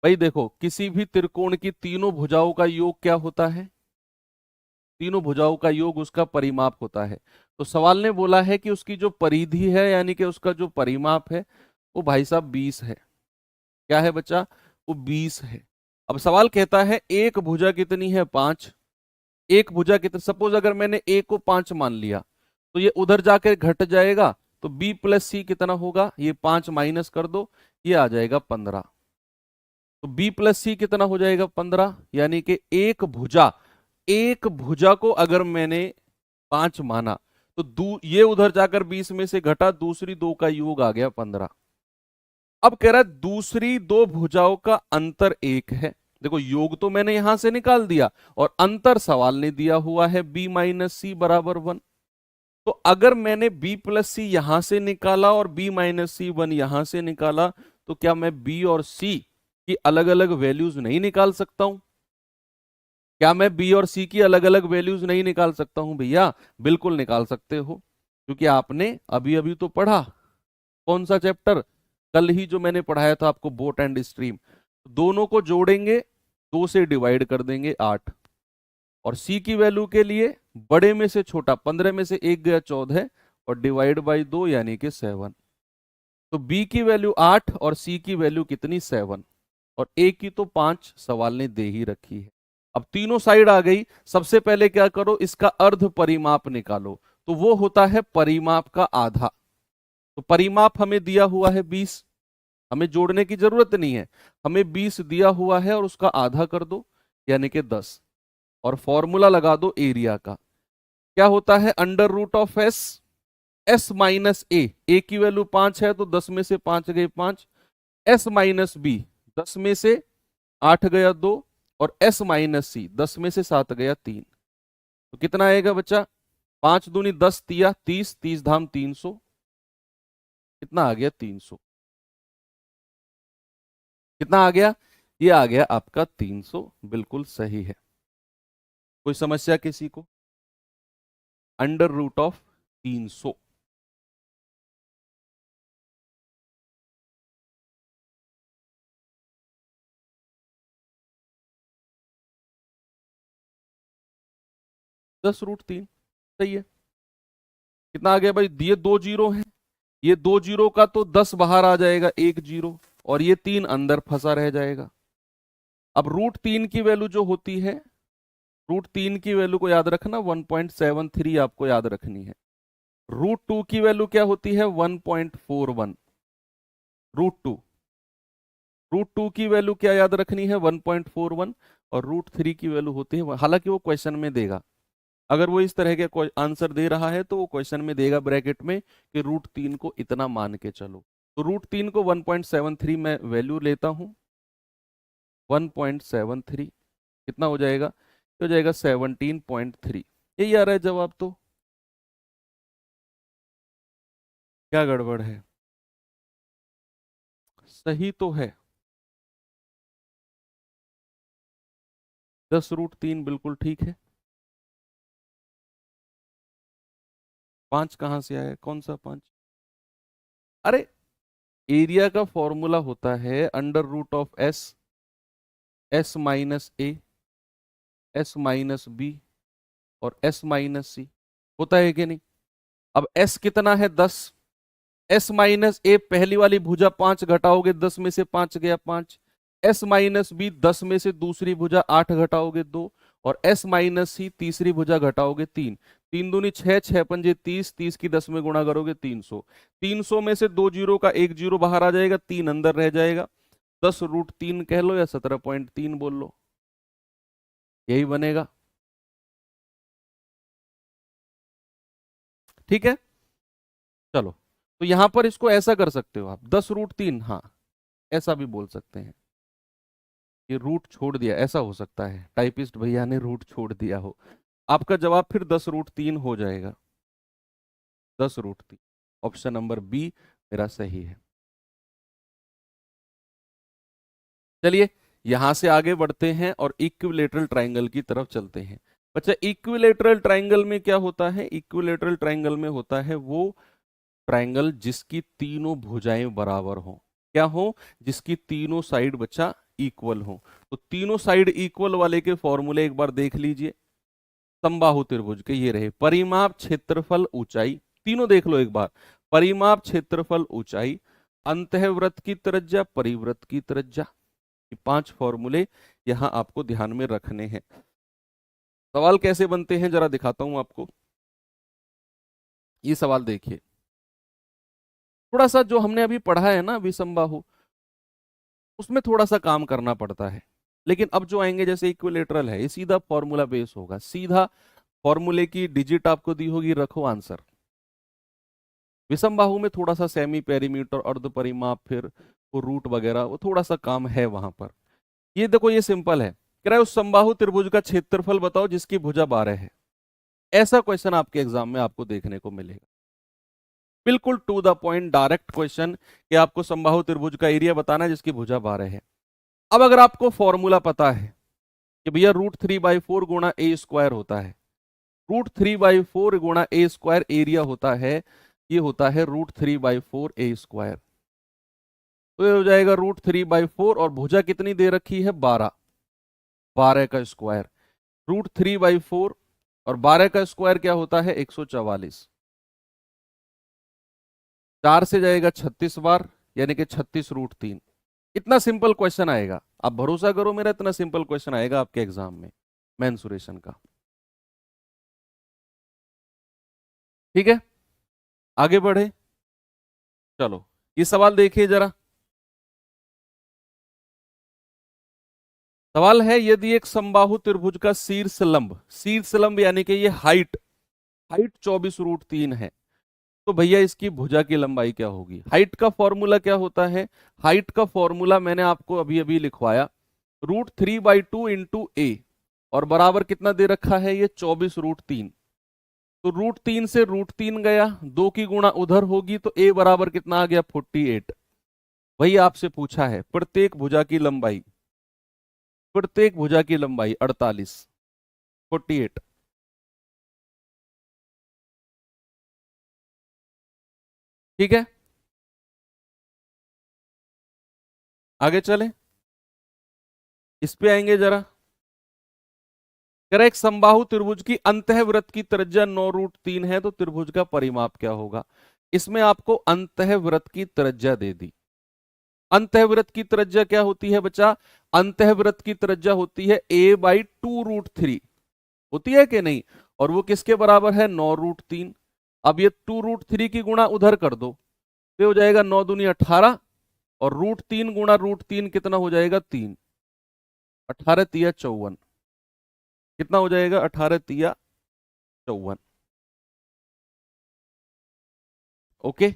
भाई देखो, किसी भी त्रिकोण की तीनों भुजाओं का योग क्या होता है? तीनों भुजाओं का योग उसका परिमाप होता है। तो सवाल ने बोला है कि उसकी जो परिधि है यानी कि उसका जो परिमाप है वो भाई साहब 20 है। क्या है बच्चा? वो 20 है। अब सवाल कहता है एक भुजा कितनी है? 5। एक भुजा कितनी, सपोज अगर मैंने ए को 5 मान लिया तो ये उधर जाकर घट जाएगा, तो बी प्लस सी कितना होगा? ये 5 माइनस कर दो, ये आ जाएगा 15। तो बी प्लस सी कितना हो जाएगा? 15। यानी कि एक भुजा को अगर मैंने 5 माना तो ये उधर जाकर 20 में से घटा, दूसरी दो का योग आ गया 15। अब कह रहा है दूसरी दो भुजाओं का अंतर 1 है। देखो, योग तो मैंने यहां से निकाल दिया और अंतर सवाल ने दिया हुआ है b माइनस सी बराबर 1। तो अगर मैंने b प्लस सी यहां से निकाला और b माइनस सी 1 यहां से निकाला, तो क्या मैं b और c की अलग अलग वैल्यूज नहीं निकाल सकता हूं? क्या मैं बी और सी की अलग अलग वैल्यूज नहीं निकाल सकता हूं भैया? बिल्कुल निकाल सकते हो, क्योंकि आपने अभी अभी तो पढ़ा। कौन सा चैप्टर? कल ही जो मैंने पढ़ाया था आपको, बोट एंड स्ट्रीम। दोनों को जोड़ेंगे, 2 से डिवाइड कर देंगे 8। और सी की वैल्यू के लिए बड़े में से छोटा, 15 में से 1 गया 14 और डिवाइड बाई 2 यानी कि 7। तो बी की वैल्यू 8 और सी की वैल्यू कितनी? 7। और ए की तो 5 सवाल ने दे ही रखी है। अब तीनों साइड आ गई। सबसे पहले क्या करो, इसका अर्ध परिमाप निकालो। तो वो होता है परिमाप का आधा। तो परिमाप हमें दिया हुआ है 20, हमें जोड़ने की जरूरत नहीं है। हमें 20 दिया हुआ है और उसका आधा कर दो यानी कि 10। और फॉर्मूला लगा दो एरिया का। क्या होता है? Under root of S, S minus A की वैल्यू 5 है तो 10 में से 5 गए 5। एस माइनस बी, 10 में से 8 गया 2। और एस माइनस सी, 10 में से 7 गया 3। तो कितना आएगा बच्चा? 5 दूनी 10 तिया 30, 30 धाम 300। कितना आ गया? 300। कितना आ गया? ये आ गया आपका 300। बिल्कुल सही है। कोई समस्या किसी को? Under root of 300। दस रूट 3 सही है। कितना आ गया भाई? ये 2 जीरो है, ये 2 जीरो का तो 10 बाहर आ जाएगा, 1 जीरो, और ये 3 अंदर फंसा रह जाएगा। अब रूट 3 की वैल्यू जो होती है, रूट 3 की वैल्यू को याद रखना 1.73 आपको याद रखनी है। रूट 2 की वैल्यू क्या होती है? 1.41। रूट 2, रूट 2 की वैल्यू क्या याद रखनी है? 1.41। और रूट 3 की वैल्यू होती है, हालांकि वो क्वेश्चन में देगा, अगर वो इस तरह के आंसर दे रहा है तो वो क्वेश्चन में देगा ब्रैकेट में कि रूट 3 को इतना मान के चलो। तो रूट 3 को 1.73 में वैल्यू लेता हूं, 1.73 कितना हो जाएगा? हो जाएगा 17.3। यही आ रहा है जवाब। तो क्या गड़बड़ है? सही तो है। 10 रूट 3 बिल्कुल ठीक है। 5 कहां से आया? कौन सा 5? अरे, एरिया का फॉर्मूला होता है under root of S, S minus A, S minus B और एस माइनस सी। होता है कि नहीं? अब एस कितना है? 10। एस माइनस ए पहली वाली भुजा 5 घटाओगे, 10 में से 5 गया 5। एस माइनस बी 10 में से दूसरी भुजा 8 घटाओगे 2। और एस माइनस सी तीसरी भुजा घटाओगे 3। 3 दूनी 6, 6 पंजे 30, 30 की 10 में गुणा करोगे 300। 300 में से 2 जीरो का 1 जीरो बाहर आ जाएगा, 3 अंदर रह जाएगा। 10 रूट 3 कह लो या 17.3 बोल लो, यही बनेगा। ठीक है, चलो। तो यहां पर इसको ऐसा कर सकते हो आप, 10 रूट 3, हाँ ऐसा भी बोल सकते हैं। ये रूट छोड़ दिया, ऐसा हो सकता है टाइपिस्ट भैया ने रूट छोड़ दिया हो। आपका जवाब फिर 10 रूट 3 हो जाएगा। 10 रूट 3। ऑप्शन नंबर बी मेरा सही है। चलिए यहां से आगे बढ़ते हैं और इक्विलेटरल ट्रायंगल की तरफ चलते हैं। बच्चा इक्विलेटरल ट्रायंगल में क्या होता है? इक्विलेटरल ट्रायंगल में होता है वो ट्रायंगल जिसकी तीनों भुजाएं बराबर हो। क्या हो? जिसकी तीनों साइड बच्चा इक्वल हो। तो तीनों साइड इक्वल वाले के फॉर्मूले एक बार देख लीजिए। समबाहु त्रिभुज के ये रहे, परिमाप क्षेत्रफल ऊंचाई, तीनों देख लो एक बार। परिमाप क्षेत्रफल ऊंचाई, अंतःवृत्त की त्रिज्या, परिवृत्त की त्रिज्या, ये 5 फॉर्मूले यहां आपको ध्यान में रखने हैं। सवाल कैसे बनते हैं जरा दिखाता हूं आपको। ये सवाल देखिए, थोड़ा सा जो हमने अभी पढ़ा है ना विसंबाहु, उसमें थोड़ा सा काम करना पड़ता है। लेकिन अब जो आएंगे जैसे इक्विलेटरल है, ये सीधा फॉर्मूला बेस होगा, सीधा फॉर्मूले की डिजिट आपको दी होगी, रखो आंसर। विषमबाहु में थोड़ा सा सेमी पेरीमीटर, अर्ध परिमाप, फिर वो रूट वगैरह, वो थोड़ा सा काम है वहां पर। ये देखो ये सिंपल है, कह रहा है उस समबाहु त्रिभुज का क्षेत्रफल बताओ जिसकी भुजा 12 है। ऐसा क्वेश्चन आपके एग्जाम में आपको देखने को मिलेगा, बिल्कुल to the point direct question कि आपको समबाहु त्रिभुज का एरिया बताना है जिसकी भुजा 12 है। अब अगर आपको फॉर्मूला पता है कि भैया √3/4 गुणा ए स्क्वायर होता है, √3/4 गुणा ए स्क्वायर एरिया होता है, ये होता है √3/4 ए स्क्वायर। तो ये हो जाएगा √3/4 और भुजा कितनी दे रखी है? 12, 12 का स्क्वायर। √3/4 और 12 का स्क्वायर क्या होता है? 144। 4 से जाएगा 36 बार, यानी कि 36√3। इतना सिंपल क्वेश्चन आएगा, आप भरोसा करो मेरा, इतना सिंपल क्वेश्चन आएगा आपके एग्जाम में मेंसुरेशन का। ठीक है, आगे बढ़े। चलो ये सवाल देखिए जरा। सवाल है, यदि एक समबाहु त्रिभुज का शीर्ष लंब यानी कि ये हाइट, हाइट 24√3 है, तो भैया इसकी भुजा की लंबाई क्या होगी? हाइट का फॉर्मूला क्या होता है? हाइट का फॉर्मूला मैंने आपको अभी अभी लिखवाया, √3/2 इंटू ए, और बराबर कितना दे रखा है? ये 24√3। तो √3 से √3 गया, 2 की गुणा उधर होगी, तो ए बराबर कितना आ गया? 48। वही आपसे पूछा है प्रत्येक भुजा की लंबाई, प्रत्येक भुजा की लंबाई 48, 48। ठीक है, आगे चलें, इस पे आएंगे जरा। कह रहा एक समबाहु त्रिभुज की अंतःवृत्त की त्रिज्या 9√3 है, तो त्रिभुज का परिमाप क्या होगा? इसमें आपको अंतःवृत्त की त्रिज्या दे दी। अंतःवृत्त की त्रिज्या क्या होती है बच्चा? अंतःवृत्त की त्रिज्या होती है a/2√3, होती है कि नहीं? और वो किसके बराबर है? 9√3। अब ये 2√3 की गुणा उधर कर दो, तो हो जाएगा 9 दूनी 18, और √3 गुणा √3 कितना हो जाएगा? 3, 18 तिया 54, कितना हो जाएगा? 18 तिया 54। ओके,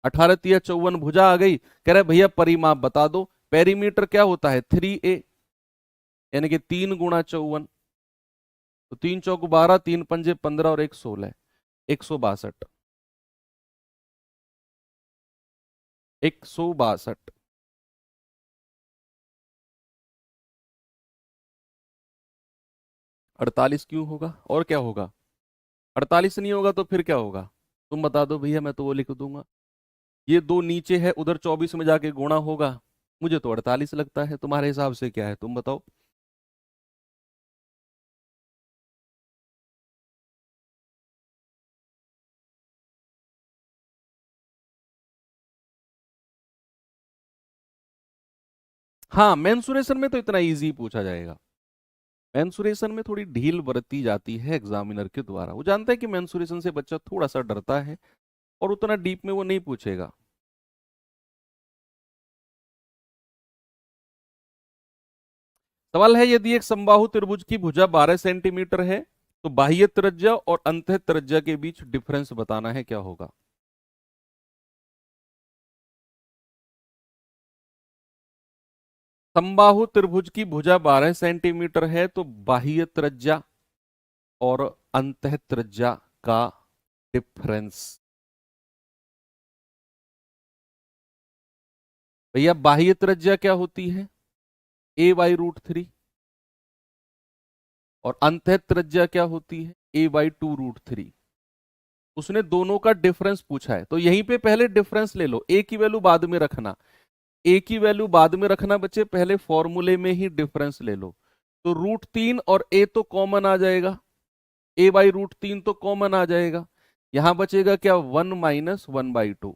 18 तिया 54 भुजा आ गई। कह रहे भैया परिमाप बता दो। पेरीमीटर क्या होता है? 3a, यानी कि 3 गुणा 54, तो 3 चौक 12, 3 पंजे 15 और 1 16, 162, 162। 48 क्यों होगा? और क्या होगा? 48 नहीं होगा तो फिर क्या होगा? तुम बता दो भैया, मैं तो वो लिख दूंगा। ये दो नीचे है, उधर 24 में जाके गुणा होगा। मुझे तो 48 लगता है, तुम्हारे हिसाब से क्या है? तुम बताओ। हाँ, मेंसुरेशन में तो इतना इजी पूछा जाएगा। मेंसुरेशन में थोड़ी ढील बरती जाती है एग्जामिनर के द्वारा, वो जानता है कि मेंसुरेशन से बच्चा थोड़ा सा डरता है और उतना डीप में वो नहीं पूछेगा। सवाल है, यदि एक समबाहु त्रिभुज की भुजा 12 सेंटीमीटर है, तो बाह्य त्रिज्या और अंतः त्रिज्या के बीच डिफरेंस बताना है, क्या होगा? समबाहु त्रिभुज की भुजा 12 सेंटीमीटर है, तो बाह्य त्रिज्या और अंतः त्रिज्या का डिफरेंस भैया बाह्य त्रिज्या क्या होती है, a/√3, और अंतः त्रिज्या क्या होती है, a/2√3। उसने दोनों का डिफरेंस पूछा है, तो यहीं पे पहले डिफरेंस ले लो, ए की वैल्यू बाद में रखना, ए की वैल्यू बाद में रखना बच्चे, पहले फॉर्मूले में ही डिफरेंस ले लो। तो √3 और ए तो कॉमन आ जाएगा, a/√3 तो कॉमन आ जाएगा, यहां बचेगा क्या, 1 - 1/2,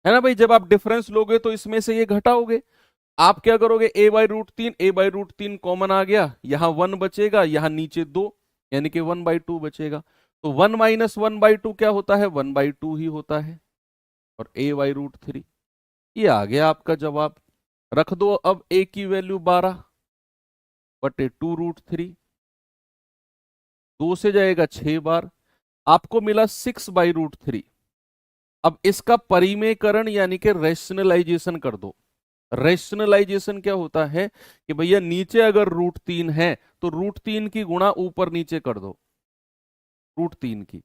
है ना भाई। जब आप डिफरेंस लोगे तो इसमें से ये घटाओगे, आप क्या करोगे, a/√3 कॉमन आ गया, यहां 1 बचेगा, यहां नीचे 2, यानी कि 1/2 बचेगा। तो 1 - 1/2 क्या होता है, 1/2 ही होता है, और a/√3, ये आ गया आपका जवाब। रख दो अब a की वैल्यू 12/2√3, 2 से जाएगा 6 बार, आपको मिला 6/√3। अब इसका परिमेयकरण यानी कि रेशनलाइजेशन कर दो। रेशनलाइजेशन क्या होता है कि भैया नीचे अगर √3 है तो √3 की गुणा ऊपर नीचे कर दो, √3 की,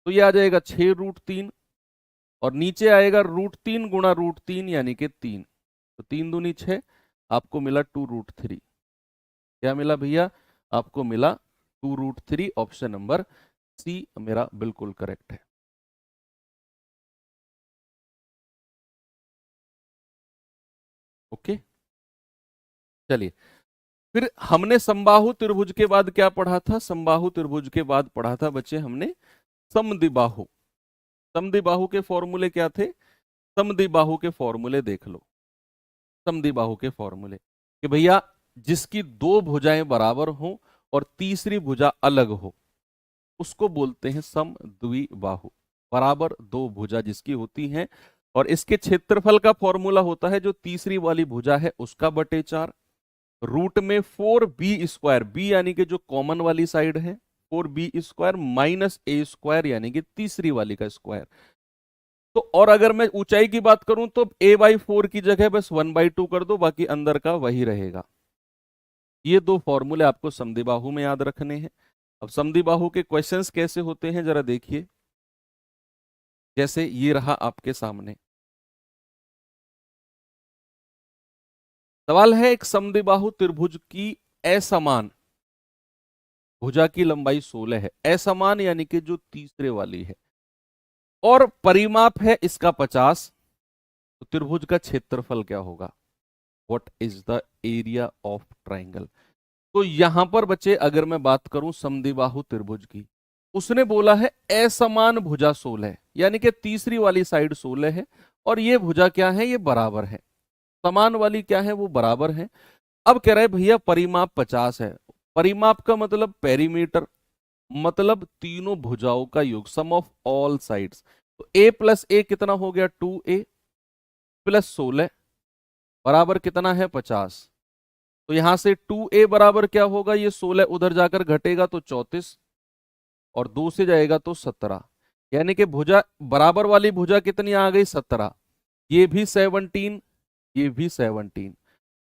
तो ये आ जाएगा 6√3, और नीचे आएगा √3 गुणा √3 यानी कि 3, तो 3 दूनी 6, आपको मिला 2√3। क्या मिला भैया, आपको मिला 2√3। ऑप्शन नंबर सी मेरा बिल्कुल करेक्ट है। ओके, चलिए फिर हमने समबाहु त्रिभुज के बाद क्या पढ़ा था, समबाहु त्रिभुज के बाद पढ़ा था बच्चे हमने समद्विबाहु। समद्विबाहु के फॉर्मूले क्या थे, समद्विबाहु के फॉर्मूले देख लो। समद्विबाहु के फॉर्मूले कि भैया जिसकी दो भुजाएं बराबर हो और तीसरी भुजा अलग हो, उसको बोलते हैं समद्विबाहु। बराबर दो भुजा जिसकी होती हैं, और इसके क्षेत्रफल का फॉर्मूला होता है जो तीसरी वाली भुजा है उसका बटे 4, रूट में 4b², बी यानी कि जो कॉमन वाली साइड है, 4b² - a² यानी कि तीसरी वाली का स्क्वायर। तो और अगर मैं ऊंचाई की बात करूं तो a/4 की जगह बस 1/2 कर दो, बाकी अंदर का वही रहेगा। ये दो फॉर्मूले आपको समद्विबाहु में याद रखने हैं। अब समद्विबाहु के क्वेश्चंस कैसे होते हैं जरा देखिए, जैसे ये रहा आपके सामने सवाल है, एक समद्विबाहु त्रिभुज की असमान भुजा की लंबाई 16 है, असमान यानी कि जो तीसरे वाली है, और परिमाप है इसका 50, तो त्रिभुज का क्षेत्रफल क्या होगा, what is the area of triangle. तो यहां पर बच्चे अगर मैं बात करूं समद्विबाहु त्रिभुज की, उसने बोला है असमान भुजा 16, यानी कि तीसरी वाली साइड 16 है, और ये भुजा क्या है, ये बराबर है, समान वाली क्या है, वो बराबर है। अब कह रहे भैया परिमाप 50 है, परिमाप का मतलब पेरीमीटर, मतलब तीनों भुजाओं का योग, सम ऑफ ऑल साइड्स। तो a + a कितना हो गया, 2a + 16 बराबर कितना है, 50। तो यहां से 2a बराबर क्या होगा, ये 16 उधर जाकर घटेगा तो 34, और 2 से जाएगा तो 17, यानी कि भुजा बराबर वाली भुजा कितनी आ गई, 17, ये भी 17, ये भी 17।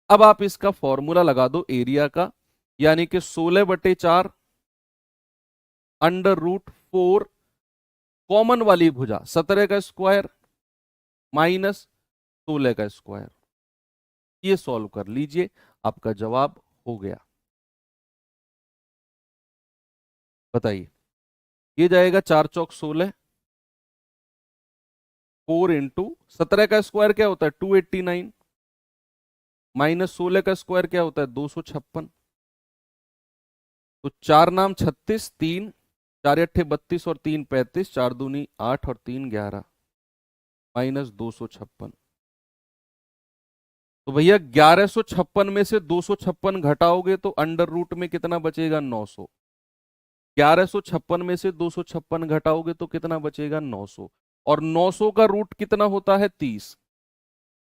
अब आप इसका फॉर्मूला लगा दो एरिया का, यानी कि 16/4 √4 कॉमन वाली भुजा 17 का स्क्वायर माइनस 16 का स्क्वायर, ये सॉल्व कर लीजिए, आपका जवाब हो गया। बताइए, ये जाएगा 4 चौक 16, 4 × 17 का स्क्वायर क्या होता है, 289, माइनस 16 का स्क्वायर क्या होता है, 256, तो 4 नाम 36, 3 4 8 32 और 3 35, 4 दूनी 8 और 3 11, माइनस 256। तो भैया 1156 में से 256 घटाओगे तो अंडर रूट में कितना बचेगा, 900। 1156 में से 256 घटाओगे तो कितना बचेगा, 900, और 900 का रूट कितना होता है, 30।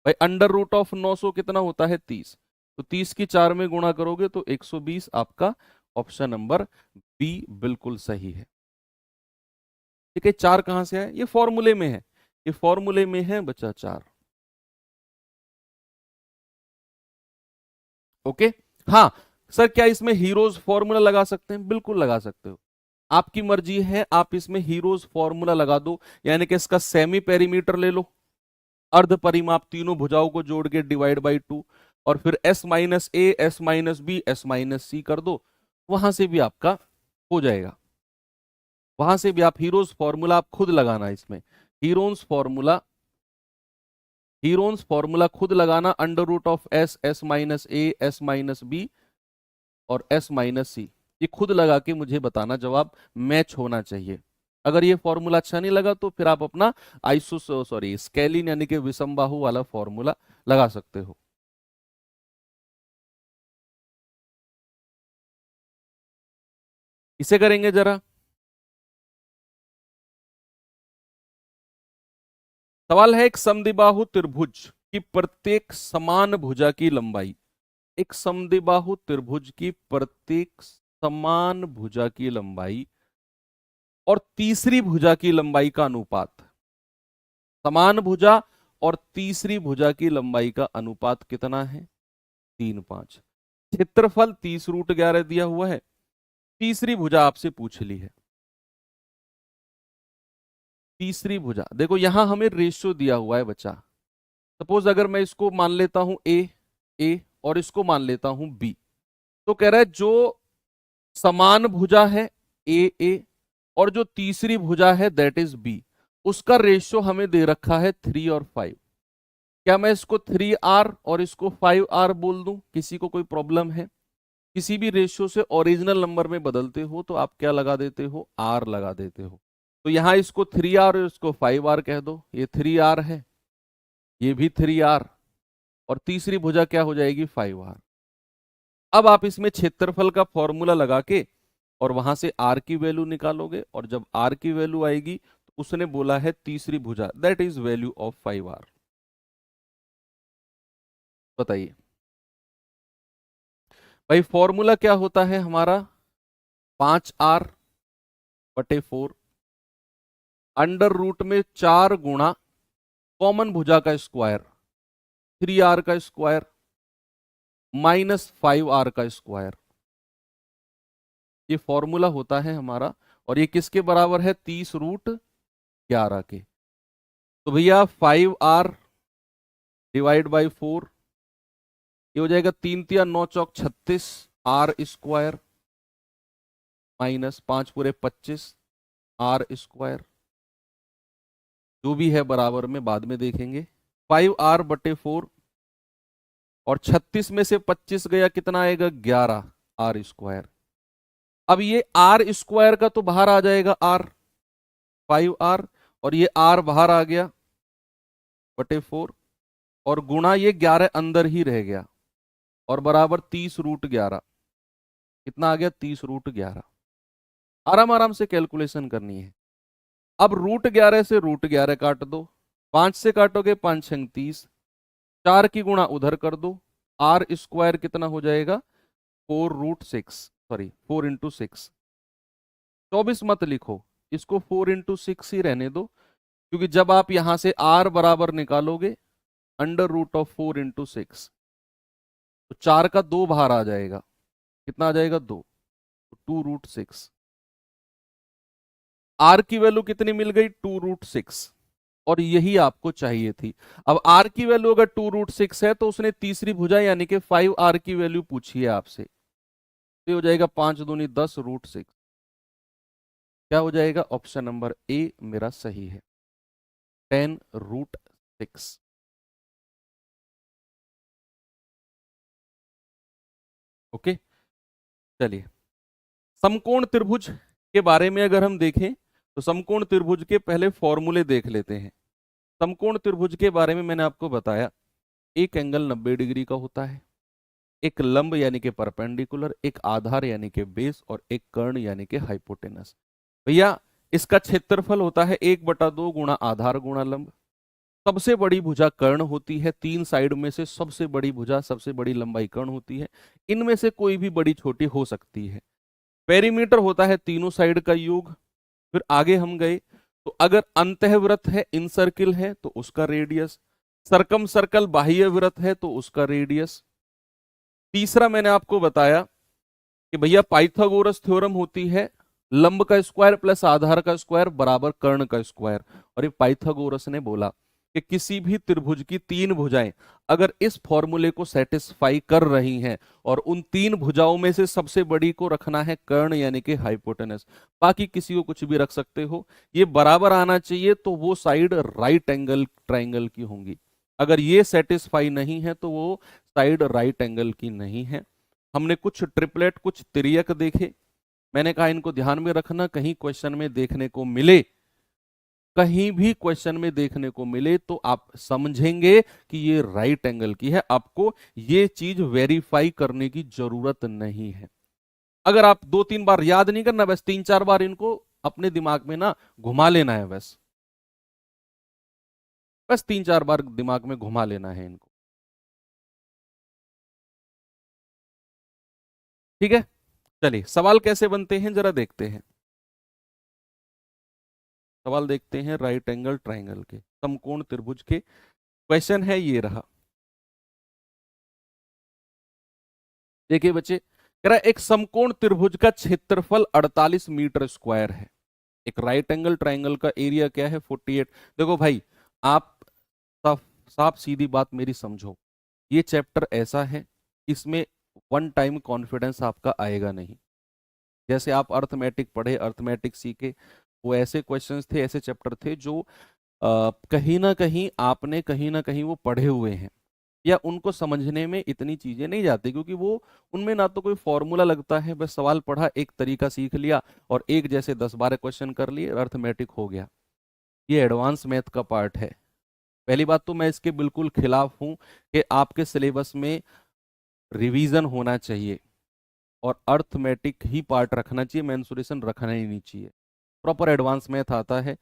भाई अंडर रूट ऑफ 900 कितना होता है, 30, तो 30 की 4 में गुणा करोगे तो 120। आपका ऑप्शन नंबर बी बिल्कुल सही है। ठीक है, 4 कहां से आए, ये फॉर्मूले में है, ये फॉर्मूले में है बच्चा 4। ओके, हाँ सर, क्या इसमें हीरोज फॉर्मूला लगा सकते हैं, बिल्कुल लगा सकते हो, आपकी मर्जी है, आप इसमें हीरोज फॉर्मूला लगा दो, यानी कि इसका सेमी पेरीमीटर ले लो। अर्ध परिमाप तीनों भुजाओं को जोड़ के डिवाइड बाई 2, और फिर s minus A, s minus B, s minus C कर दो, वहां से भी आपका हो जाएगा। वहां से भी आप हीरोज फॉर्मूला आप खुद लगाना इसमें, हीरोन्स फॉर्मूला खुद लगाना, under root of S, S minus A, S minus B और एस माइनस सी, ये खुद लगा के मुझे बताना, जवाब मैच होना चाहिए। अगर ये फॉर्मूला अच्छा नहीं लगा तो फिर आप अपना स्केलिन यानी कि विषमबाहु वाला फॉर्मूला लगा सकते हो। इसे करेंगे जरा। सवाल है, एक समद्विबाहु त्रिभुज की प्रत्येक समान भुजा की लंबाई, एक समद्विबाहु त्रिभुज की प्रत्येक समान भुजा की लंबाई और तीसरी भुजा की लंबाई का अनुपात, समान भुजा और तीसरी भुजा की लंबाई का अनुपात कितना है? 3, 5। क्षेत्रफल 30√11 दिया हुआ है। तीसरी भुजा आपसे पूछ ली है। तीसरी भुजा देखो, यहां हमें रेशियो दिया हुआ है बच्चा। सपोज अगर मैं इसको मान लेता हूं ए और इसको मान लेता हूं बी, तो कह रहा है जो समान भुजा है ए और जो तीसरी भुजा है दैट इज बी, उसका रेशियो हमें दे रखा है 3 और 5। क्या मैं इसको 3R और इसको 5R बोल दूं? किसी को कोई प्रॉब्लम है? किसी भी रेशियो से ओरिजिनल नंबर में बदलते हो तो आप क्या लगा देते हो? R लगा देते हो। तो यहां इसको 3R और इसको 5R कह दो, ये 3R है, ये भी 3R, और तीसरी भुजा क्या हो जाएगी? 5R। अब आप इसमें क्षेत्रफल का फॉर्मूला लगा के और वहां से R की वैल्यू निकालोगे, और जब R की वैल्यू आएगी तो उसने बोला है तीसरी भुजा, that is value of 5R। बताइए भाई, फॉर्मूला क्या होता है हमारा? 5R/4 अंडर रूट में 4 गुणा कॉमन भुजा का स्क्वायर 3R का स्क्वायर माइनस 5R का स्क्वायर, ये फॉर्मूला होता है हमारा। और ये किसके बराबर है? 30√11 के। तो भैया 5R डिवाइड बाई 4, ये हो जाएगा 3×3=9, 36 R square minus 5×5=25 R square, जो भी है बराबर में बाद में देखेंगे। 5R/4 और 36 में से 25 गया, कितना आएगा? 11 R स्क्वायर। अब ये R स्क्वायर का तो बाहर आ जाएगा R, 5R, और ये R बाहर आ गया /4, और गुणा ये 11 अंदर ही रह गया, और बराबर 30√11। कितना आ गया? 30√11। आराम आराम से कैलकुलेशन करनी है। अब √11 से √11 काट दो, 5 से काटोगे 5×6 30, 4 की गुणा उधर कर दो, R स्क्वायर कितना हो जाएगा? 4×6। 24 मत लिखो, इसको 4×6 ही रहने दो, क्योंकि जब आप यहां से R बराबर निकालोगे अंडर रूट ऑफ 4×6, तो 4 का 2 बाहर आ जाएगा, कितना आ जाएगा? 2, तो 2√6। R की वैल्यू कितनी मिल गई? 2√6, और यही आपको चाहिए थी। अब R की वैल्यू अगर 2√6 है तो उसने तीसरी भुजा यानी कि 5R की वैल्यू पूछी है आपसे, तो हो जाएगा 5 दूनी 10 √6। क्या हो जाएगा? ऑप्शन नंबर ए मेरा सही है, 10√6। ओके, चलिए समकोण त्रिभुज के बारे में अगर हम देखें तो समकोण त्रिभुज के पहले फॉर्मूले देख लेते हैं। समकोण त्रिभुज के बारे में मैंने आपको बताया, एक एंगल 90 डिग्री का होता है, एक लंब यानी कि परपेंडिकुलर, एक आधार यानी कि बेस, और एक कर्ण यानी कि हाइपोटेनस। भैया इसका क्षेत्रफल होता है 1/2 गुणा आधार गुणा लंब। सबसे बड़ी भुजा कर्ण होती है, 3 साइड में से सबसे बड़ी भुजा, सबसे बड़ी लंबाई कर्ण होती है, इनमें से कोई भी बड़ी छोटी हो सकती है। पेरीमीटर होता है तीनों साइड का योग। फिर आगे हम गए तो अगर अंतःवृत्त है, इन सर्किल है, तो उसका रेडियस, सरकम सर्कल बाह्य वृत्त है तो उसका रेडियस। तीसरा मैंने आपको बताया कि भैया पाइथागोरस थ्योरम होती है, लंब का स्क्वायर प्लस आधार का स्क्वायर बराबर कर्ण का स्क्वायर, और ये पाइथागोरस ने बोला कि किसी भी त्रिभुज की तीन भुजाएं अगर इस फॉर्मूले को सेटिस्फाई कर रही हैं और उन तीन भुजाओं में से सबसे बड़ी को रखना है कर्ण यानी कि हाइपोटेनस, बाकी किसी को कुछ भी रख सकते हो, ये बराबर आना चाहिए तो वो साइड राइट एंगल ट्राइंगल की होंगी। अगर ये सेटिस्फाई नहीं है तो वो साइड राइट एंगल की नहीं है। हमने कुछ ट्रिपलेट कुछ तिर्यक देखे, मैंने कहा इनको ध्यान में रखना, कहीं क्वेश्चन में देखने को मिले, कहीं भी क्वेश्चन में देखने को मिले तो आप समझेंगे कि ये राइट एंगल की है, आपको ये चीज वेरीफाई करने की जरूरत नहीं है। अगर आप दो तीन बार याद नहीं करना, बस तीन चार बार इनको अपने दिमाग में ना घुमा लेना है, बस बस तीन चार बार दिमाग में घुमा लेना है इनको। ठीक है, चलिए सवाल कैसे बनते हैं जरा देखते हैं। सवाल देखते हैं राइट एंगल ट्राइंगल के, समकोण त्रिभुज के। क्वेश्चन है ये रहा, देखिए बच्चे, कह रहा है एक समकोण त्रिभुज का क्षेत्रफल 48 मीटर स्क्वायर है, एक राइट एंगल ट्राइंगल का एरिया क्या है 48। देखो भाई, आप साफ साफ सीधी बात मेरी समझो, ये चैप्टर ऐसा है, इसमें वन टाइम कॉन्फिडेंस आपका आएगा नहीं। जैसे आप अर्थमेटिक पढ़े, अर्थमेटिक सीखे, वो ऐसे क्वेश्चंस थे, ऐसे चैप्टर थे जो कहीं ना कहीं आपने कहीं ना कहीं वो पढ़े हुए हैं, या उनको समझने में इतनी चीजें नहीं जाती, क्योंकि वो उनमें ना तो कोई फॉर्मूला लगता है, बस सवाल पढ़ा एक तरीका सीख लिया और एक जैसे 10-12 क्वेश्चन कर लिए, अर्थमेटिक हो गया। ये एडवांस मैथ का पार्ट है। पहली बात तो मैं इसके बिल्कुल खिलाफ हूं कि आपके सिलेबस में रिवीजन होना चाहिए और अर्थमेटिक ही पार्ट रखना चाहिए, मेंसुरेशन रखना ही नहीं चाहिए। प्रॉपर एडवांस मैथ आता है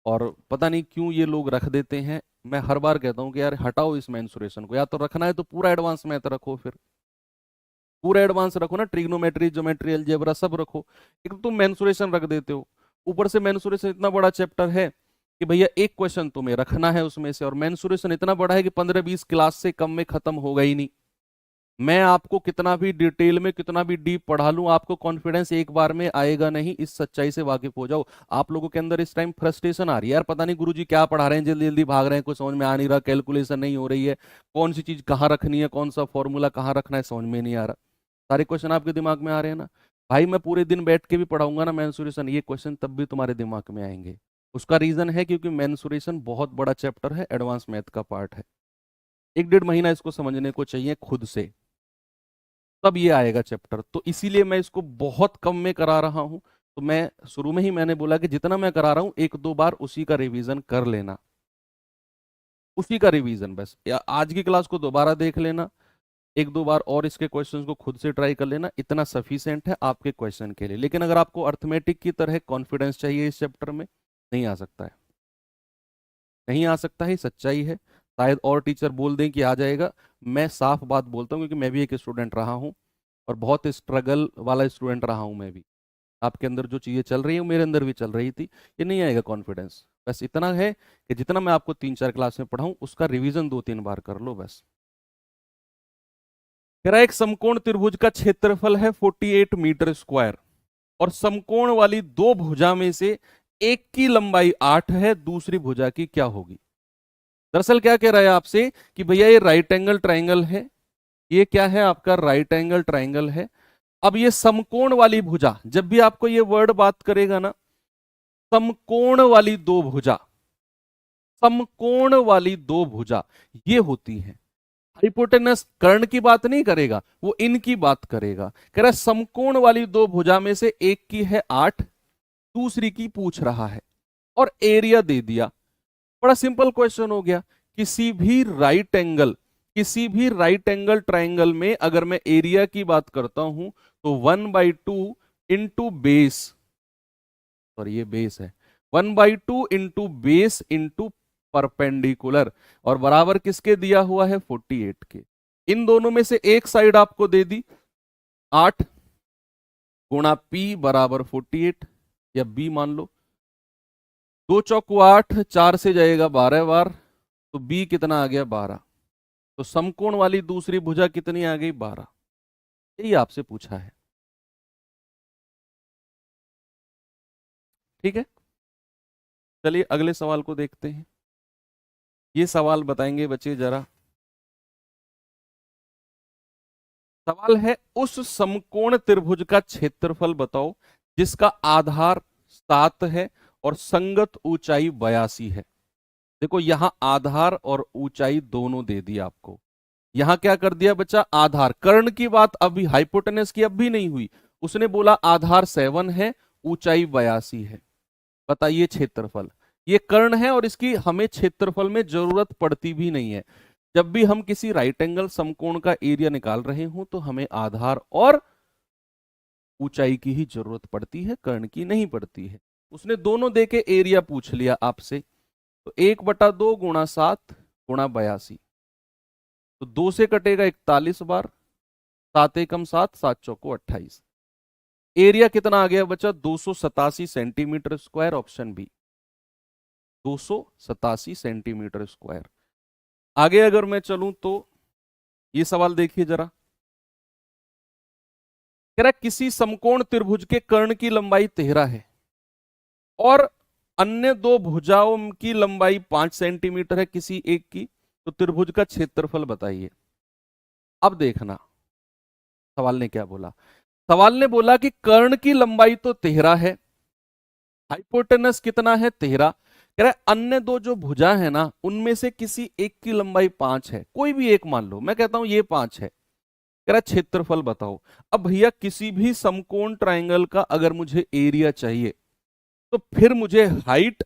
और पता नहीं क्यों ये लोग रख देते हैं। मैं हर बार कहता हूँ कि यार हटाओ इस मेंसुरेशन को, या तो रखना है तो पूरा एडवांस मैथ रखो, फिर पूरा एडवांस रखो ना, ट्रिग्नोमेट्री ज्योमेट्री अलजेब्रा सब रखो। एक तो तुम मेंसुरेशन रख देते हो, ऊपर से मेंसुरेशन इतना बड़ा चैप्टर है कि भैया एक क्वेश्चन तुम्हें रखना है उसमें से, और मेंसुरेशन इतना बड़ा है कि 15-20 क्लास से कम में खत्म होगा ही नहीं। मैं आपको कितना भी डिटेल में कितना भी डीप पढ़ा लूं, आपको कॉन्फिडेंस एक बार में आएगा नहीं, इस सच्चाई से वाकिफ हो जाओ। आप लोगों के अंदर इस टाइम फ्रस्ट्रेशन आ रही है, यार पता नहीं गुरुजी क्या पढ़ा रहे हैं, जल्दी जल्दी भाग रहे हैं, कुछ समझ में आ नहीं रहा, कैलकुलेशन नहीं हो रही है, कौन सी चीज कहाँ रखनी है, कौन सा फॉर्मूला कहाँ रखना है, समझ में नहीं आ रहा। सारे क्वेश्चन आपके दिमाग में आ रहे हैं ना भाई, मैं पूरे दिन बैठ के भी पढ़ाऊंगा ना मेंसुरेशन, ये क्वेश्चन तब भी तुम्हारे दिमाग में आएंगे। उसका रीजन है क्योंकि मेंसुरेशन बहुत बड़ा चैप्टर है, एडवांस मैथ का पार्ट है, 1-1.5 महीना इसको समझने को चाहिए खुद से, तब ये आएगा चैप्टर। तो इसीलिए मैं इसको बहुत कम में करा रहा हूं। तो मैं शुरू में ही मैंने बोला कि जितना मैं करा रहा हूं एक दो बार उसी का रिवीजन कर लेना, उसी का रिवीजन बस, या आज की क्लास को दोबारा देख लेना, एक दो बार और इसके क्वेश्चंस को खुद से ट्राई कर लेना, इतना सफिशिएंट है आपके क्वेश्चन के लिए। लेकिन अगर आपको अर्थमेटिक की तरह कॉन्फिडेंस चाहिए इस चैप्टर में, नहीं आ सकता है, नहीं आ सकता है, सच्चाई है। शायद और टीचर बोल दें कि आ जाएगा, मैं साफ बात बोलता हूँ क्योंकि मैं भी एक स्टूडेंट रहा हूँ और बहुत स्ट्रगल वाला स्टूडेंट रहा हूँ मैं भी। आपके अंदर जो चीजें चल रही है मेरे अंदर भी चल रही थी, ये नहीं आएगा कॉन्फिडेंस। बस इतना है कि जितना मैं आपको 3-4 क्लास में पढ़ाऊं उसका रिवीजन 2-3 बार कर लो बस। कह रहा है एक समकोण त्रिभुज का क्षेत्रफल है 48 मीटर स्क्वायर और समकोण वाली दो भुजा में से एक की लंबाई 8 है, दूसरी भुजा की क्या होगी। दरअसल क्या कह रहा है आपसे कि भैया ये राइट एंगल ट्राइंगल है, ये क्या है आपका राइट एंगल ट्राइंगल है। अब ये समकोण वाली भुजा, जब भी आपको ये वर्ड बात करेगा ना, समकोण वाली दो भुजा, समकोण वाली दो भुजा ये होती है। हाइपोटेनस कर्ण की बात नहीं करेगा, वो इनकी बात करेगा। कह रहा है समकोण वाली दो भुजा में से एक की है 8, दूसरी की पूछ रहा है और एरिया दे दिया। बड़ा सिंपल क्वेश्चन हो गया। किसी भी राइट एंगल, किसी भी राइट एंगल ट्राइंगल में अगर मैं एरिया की बात करता हूं तो 1/2 इंटू बेस, और ये बेस है, 1/2 इंटू बेस इंटू परपेंडिकुलर, और बराबर किसके दिया हुआ है 48 के। इन दोनों में से एक साइड आपको दे दी 8 गुणा पी बराबर 48, या बी मान लो, 2 × 4 = 8, 4 से जाएगा 12 बार, तो बी कितना आ गया 12। तो समकोण वाली दूसरी भुजा कितनी आ गई 12, यही आपसे पूछा है। ठीक है, चलिए अगले सवाल को देखते हैं। ये सवाल बताएंगे बच्चे जरा। सवाल है उस समकोण त्रिभुज का क्षेत्रफल बताओ जिसका आधार 7 है और संगत ऊंचाई 82 है। देखो यहां आधार और ऊंचाई दोनों दे दी आपको। यहां क्या कर दिया बच्चा, आधार, कर्ण की बात अभी, हाइपोटेनस की अब भी नहीं हुई। उसने बोला आधार 7 है, ऊंचाई 82 है। बताइए क्षेत्रफल। ये कर्ण है और इसकी हमें क्षेत्रफल में जरूरत पड़ती भी नहीं है। जब भी हम किसी राइट एंगल समकोण का एरिया निकाल रहे हो तो हमें आधार और ऊंचाई की ही जरूरत पड़ती है, कर्ण की नहीं पड़ती है। उसने दोनों देके एरिया पूछ लिया आपसे, तो 1/2 गुणा 7 गुणा 82, तो 2 से कटेगा 41 बार, 7 एकम 7, 7 चौको 28। एरिया कितना आ गया बच्चा, 287 centimetre square, option B 287 centimetre square. आगे अगर मैं चलूं तो ये सवाल देखिए जरा। कह रहा किसी समकोण त्रिभुज के कर्ण की लंबाई 13 है और अन्य दो भुजाओं की लंबाई 5 सेंटीमीटर है किसी एक की, तो त्रिभुज का क्षेत्रफल बताइए। अब देखना सवाल ने क्या बोला। सवाल ने बोला कि कर्ण की लंबाई तो 13 है, हाइपोटेनस कितना है 13। कह रहा है अन्य दो जो भुजा है ना उनमें से किसी एक की लंबाई 5 है, कोई भी एक मान लो, मैं कहता हूं ये 5 है। कह रहा क्षेत्रफल बताओ। अब भैया किसी भी समकोण ट्रायंगल का अगर मुझे एरिया चाहिए तो फिर मुझे हाइट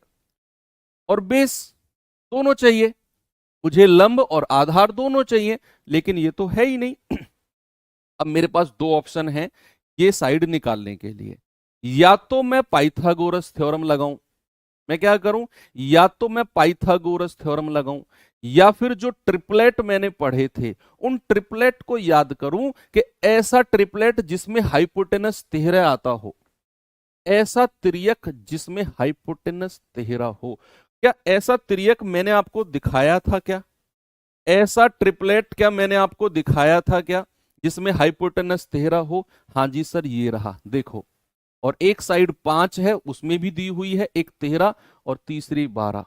और बेस दोनों चाहिए, मुझे लंब और आधार दोनों चाहिए, लेकिन ये तो है ही नहीं। अब मेरे पास दो ऑप्शन है ये साइड निकालने के लिए। या तो मैं पाइथागोरस थ्योरम लगाऊं, मैं क्या करूं, या तो मैं पाइथागोरस थ्योरम लगाऊं, या फिर जो ट्रिपलेट मैंने पढ़े थे उन ट्रिपलेट को याद करूं कि ऐसा ट्रिपलेट जिसमें हाइपोटेनस 13 आता हो, ऐसा त्रियक जिसमें हाइपोटेनस 13 हो। क्या ऐसा त्रियक मैंने आपको दिखाया था क्या, ऐसा ट्रिपलेट क्या मैंने आपको दिखाया था क्या जिसमें हाइपोटेनस 13 हो? हाँ जी सर ये रहा देखो, और एक साइड 5 है उसमें भी दी हुई है एक 13 और तीसरी 12,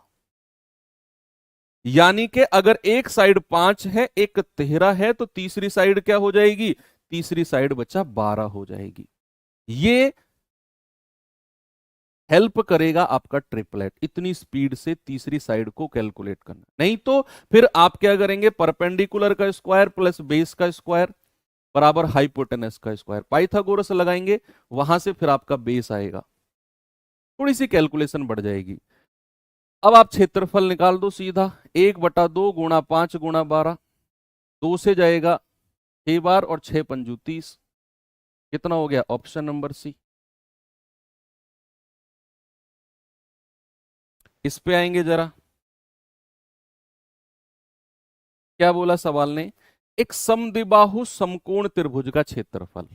यानी कि अगर एक साइड 5 है एक 13 है तो तीसरी साइड क्या हो जाएगी, तीसरी साइड बच्चा 12 हो जाएगी। ये हेल्प करेगा आपका ट्रिपलेट इतनी स्पीड से तीसरी साइड को कैलकुलेट करना। नहीं तो फिर आप क्या करेंगे, परपेंडिकुलर का स्क्वायर प्लस बेस का स्क्वायर बराबर हाइपोटेनस का स्क्वायर, पाइथागोरस लगाएंगे, वहां से फिर आपका बेस आएगा, थोड़ी सी कैलकुलेशन बढ़ जाएगी। अब आप क्षेत्रफल निकाल दो सीधा, 1/2 गुणा 5 गुणा 12, 2 से जाएगा 6 बार और 6 पंजू 30, कितना हो गया, ऑप्शन नंबर सी। इस पे आएंगे जरा, क्या बोला सवाल ने, एक समद्विबाहु समकोण त्रिभुज का क्षेत्रफल।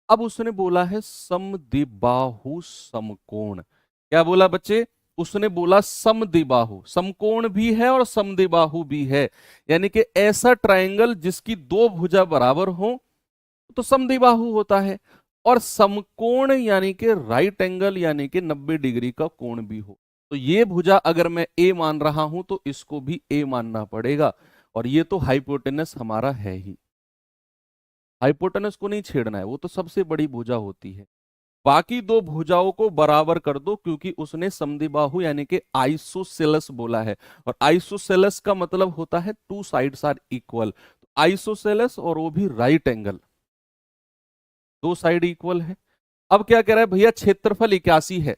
अब उसने बोला है समद्विबाहु समकोण, क्या बोला बच्चे, उसने बोला समद्विबाहु, समकोण भी है और समद्विबाहु भी है, यानी कि ऐसा ट्रायंगल जिसकी दो भुजा बराबर हो तो समद्विबाहु होता है, और समकोण यानी कि राइट एंगल यानी कि 90 डिग्री का कोण भी हो। तो ये भुजा अगर मैं ए मान रहा हूं तो इसको भी ए मानना पड़ेगा, और ये तो हाइपोटेनस हमारा है ही, हाइपोटेनस को नहीं छेड़ना है, वो तो सबसे बड़ी भुजा होती है। बाकी दो भुजाओं को बराबर कर दो क्योंकि उसने समद्विबाहु यानी कि आइसोसेलस बोला है, और आइसोसेलस का मतलब होता है two sides are equal. Isosceles और वो भी राइट एंगल, दो साइड इक्वल है। अब क्या कह रहा है भैया, क्षेत्रफल 81 है,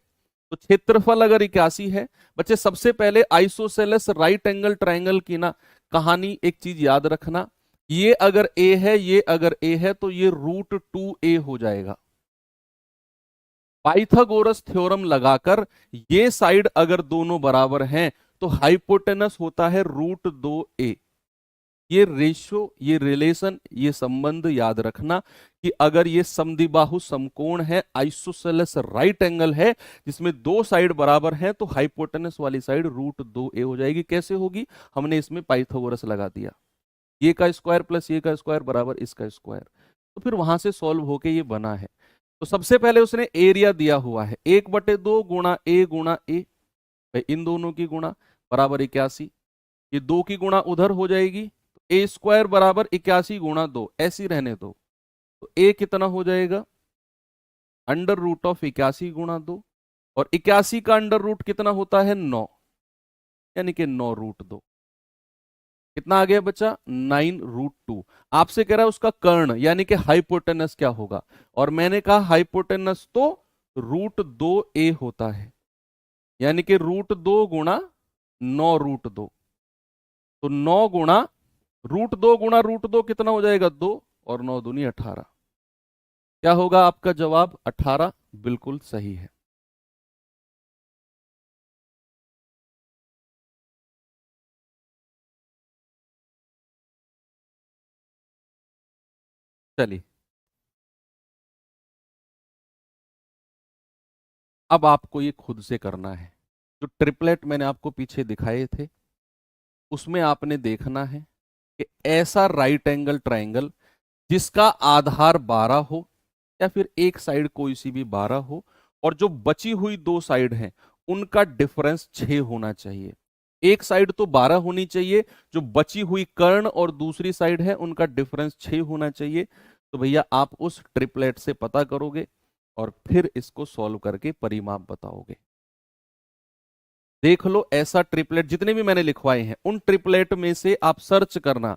तो क्षेत्रफल अगर 81 है बच्चे, सबसे पहले आइसोसेलस राइट एंगल ट्रायंगल की ना कहानी एक चीज याद रखना, ये अगर ए है, ये अगर ए है तो ये √2a हो जाएगा। पाइथागोरस थ्योरम लगाकर ये साइड अगर दोनों बराबर हैं तो हाइपोटेनस होता है √2a। ये रेशियो, ये रिलेशन, ये संबंध याद रखना कि अगर ये समद्विबाहु समकोण है, आइसोसेलेस राइट एंगल है जिसमें दो साइड बराबर हैं, तो हाइपोटेनस वाली साइड √2a हो जाएगी। कैसे होगी, हमने इसमें पाइथागोरस लगा दिया, ये का स्क्वायर प्लस ये का स्क्वायर बराबर इसका स्क्वायर, तो फिर वहां से सॉल्व होके ये बना है। तो सबसे पहले उसने एरिया दिया हुआ है 1/2 गुणा ए, भाई इन दोनों की गुणा बराबर 81, ये 2 की गुणा उधर हो जाएगी, ए स्क्वायर बराबर 81 गुणा 2, ऐसी रहने दो। तो ए कितना हो जाएगा, अंडर रूट ऑफ 81 गुणा 2, और 81 का अंडर रूट कितना होता है 9, यानी कि 9 रूट 2। कितना आ गया बच्चा, 9 रूट 2। आपसे कह रहा है उसका कर्ण यानी कि हाइपोटेनस क्या होगा, और मैंने कहा हाइपोटेनस तो रूट 2 ए होता है, यानी कि रूट 2 गुणा 9 रूट 2। तो 9 गुणा रूट 2 कितना हो जाएगा 2, और 9 दूनी 18। क्या होगा आपका जवाब, 18 बिल्कुल सही है। चलिए अब आपको ये खुद से करना है। जो ट्रिपलेट मैंने आपको पीछे दिखाए थे उसमें आपने देखना है कि ऐसा राइट एंगल ट्राइंगल जिसका आधार 12 हो, या फिर एक साइड कोई सी भी 12 हो, और जो बची हुई 2 साइड हैं उनका डिफरेंस 6 होना चाहिए। एक साइड तो 12 होनी चाहिए, जो बची हुई कर्ण और दूसरी साइड है उनका डिफरेंस 6 होना चाहिए। तो भैया आप उस ट्रिपलेट से पता करोगे और फिर इसको सॉल्व करके परिमाप बताओगे। देख लो ऐसा ट्रिपलेट जितने भी मैंने लिखवाए हैं उन ट्रिपलेट में से आप सर्च करना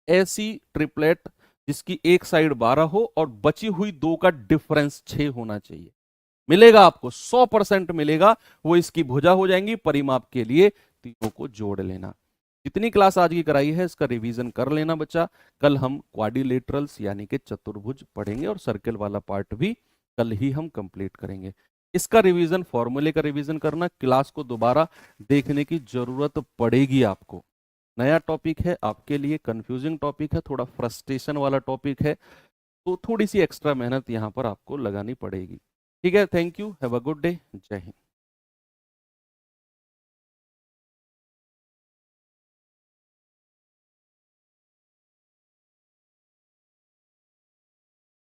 ऐसी ट्रिपलेट जिसकी एक साइड 12 हो और बची हुई 2 का डिफरेंस 6 होना चाहिए। मिलेगा आपको, 100% मिलेगा। वो इसकी भुजा हो जाएंगी। परिमाप के लिए तीनों को जोड़ लेना। जितनी क्लास आज की कराई है इसका रिवीजन कर लेना बच्चा। कल हम क्वाड्रिलेटरल्स यानी कि चतुर्भुज पढ़ेंगे और सर्कल वाला पार्ट भी कल ही हम कंप्लीट करेंगे। इसका रिवीजन, फॉर्मूले का रिवीजन करना, क्लास को दोबारा देखने की जरूरत पड़ेगी आपको। नया टॉपिक है आपके लिए, कंफ्यूजिंग टॉपिक है, थोड़ा फ्रस्ट्रेशन वाला टॉपिक है, तो थोड़ी सी एक्स्ट्रा मेहनत यहाँ पर आपको लगानी पड़ेगी। ठीक है, thank you, have a good day, जय हिंद।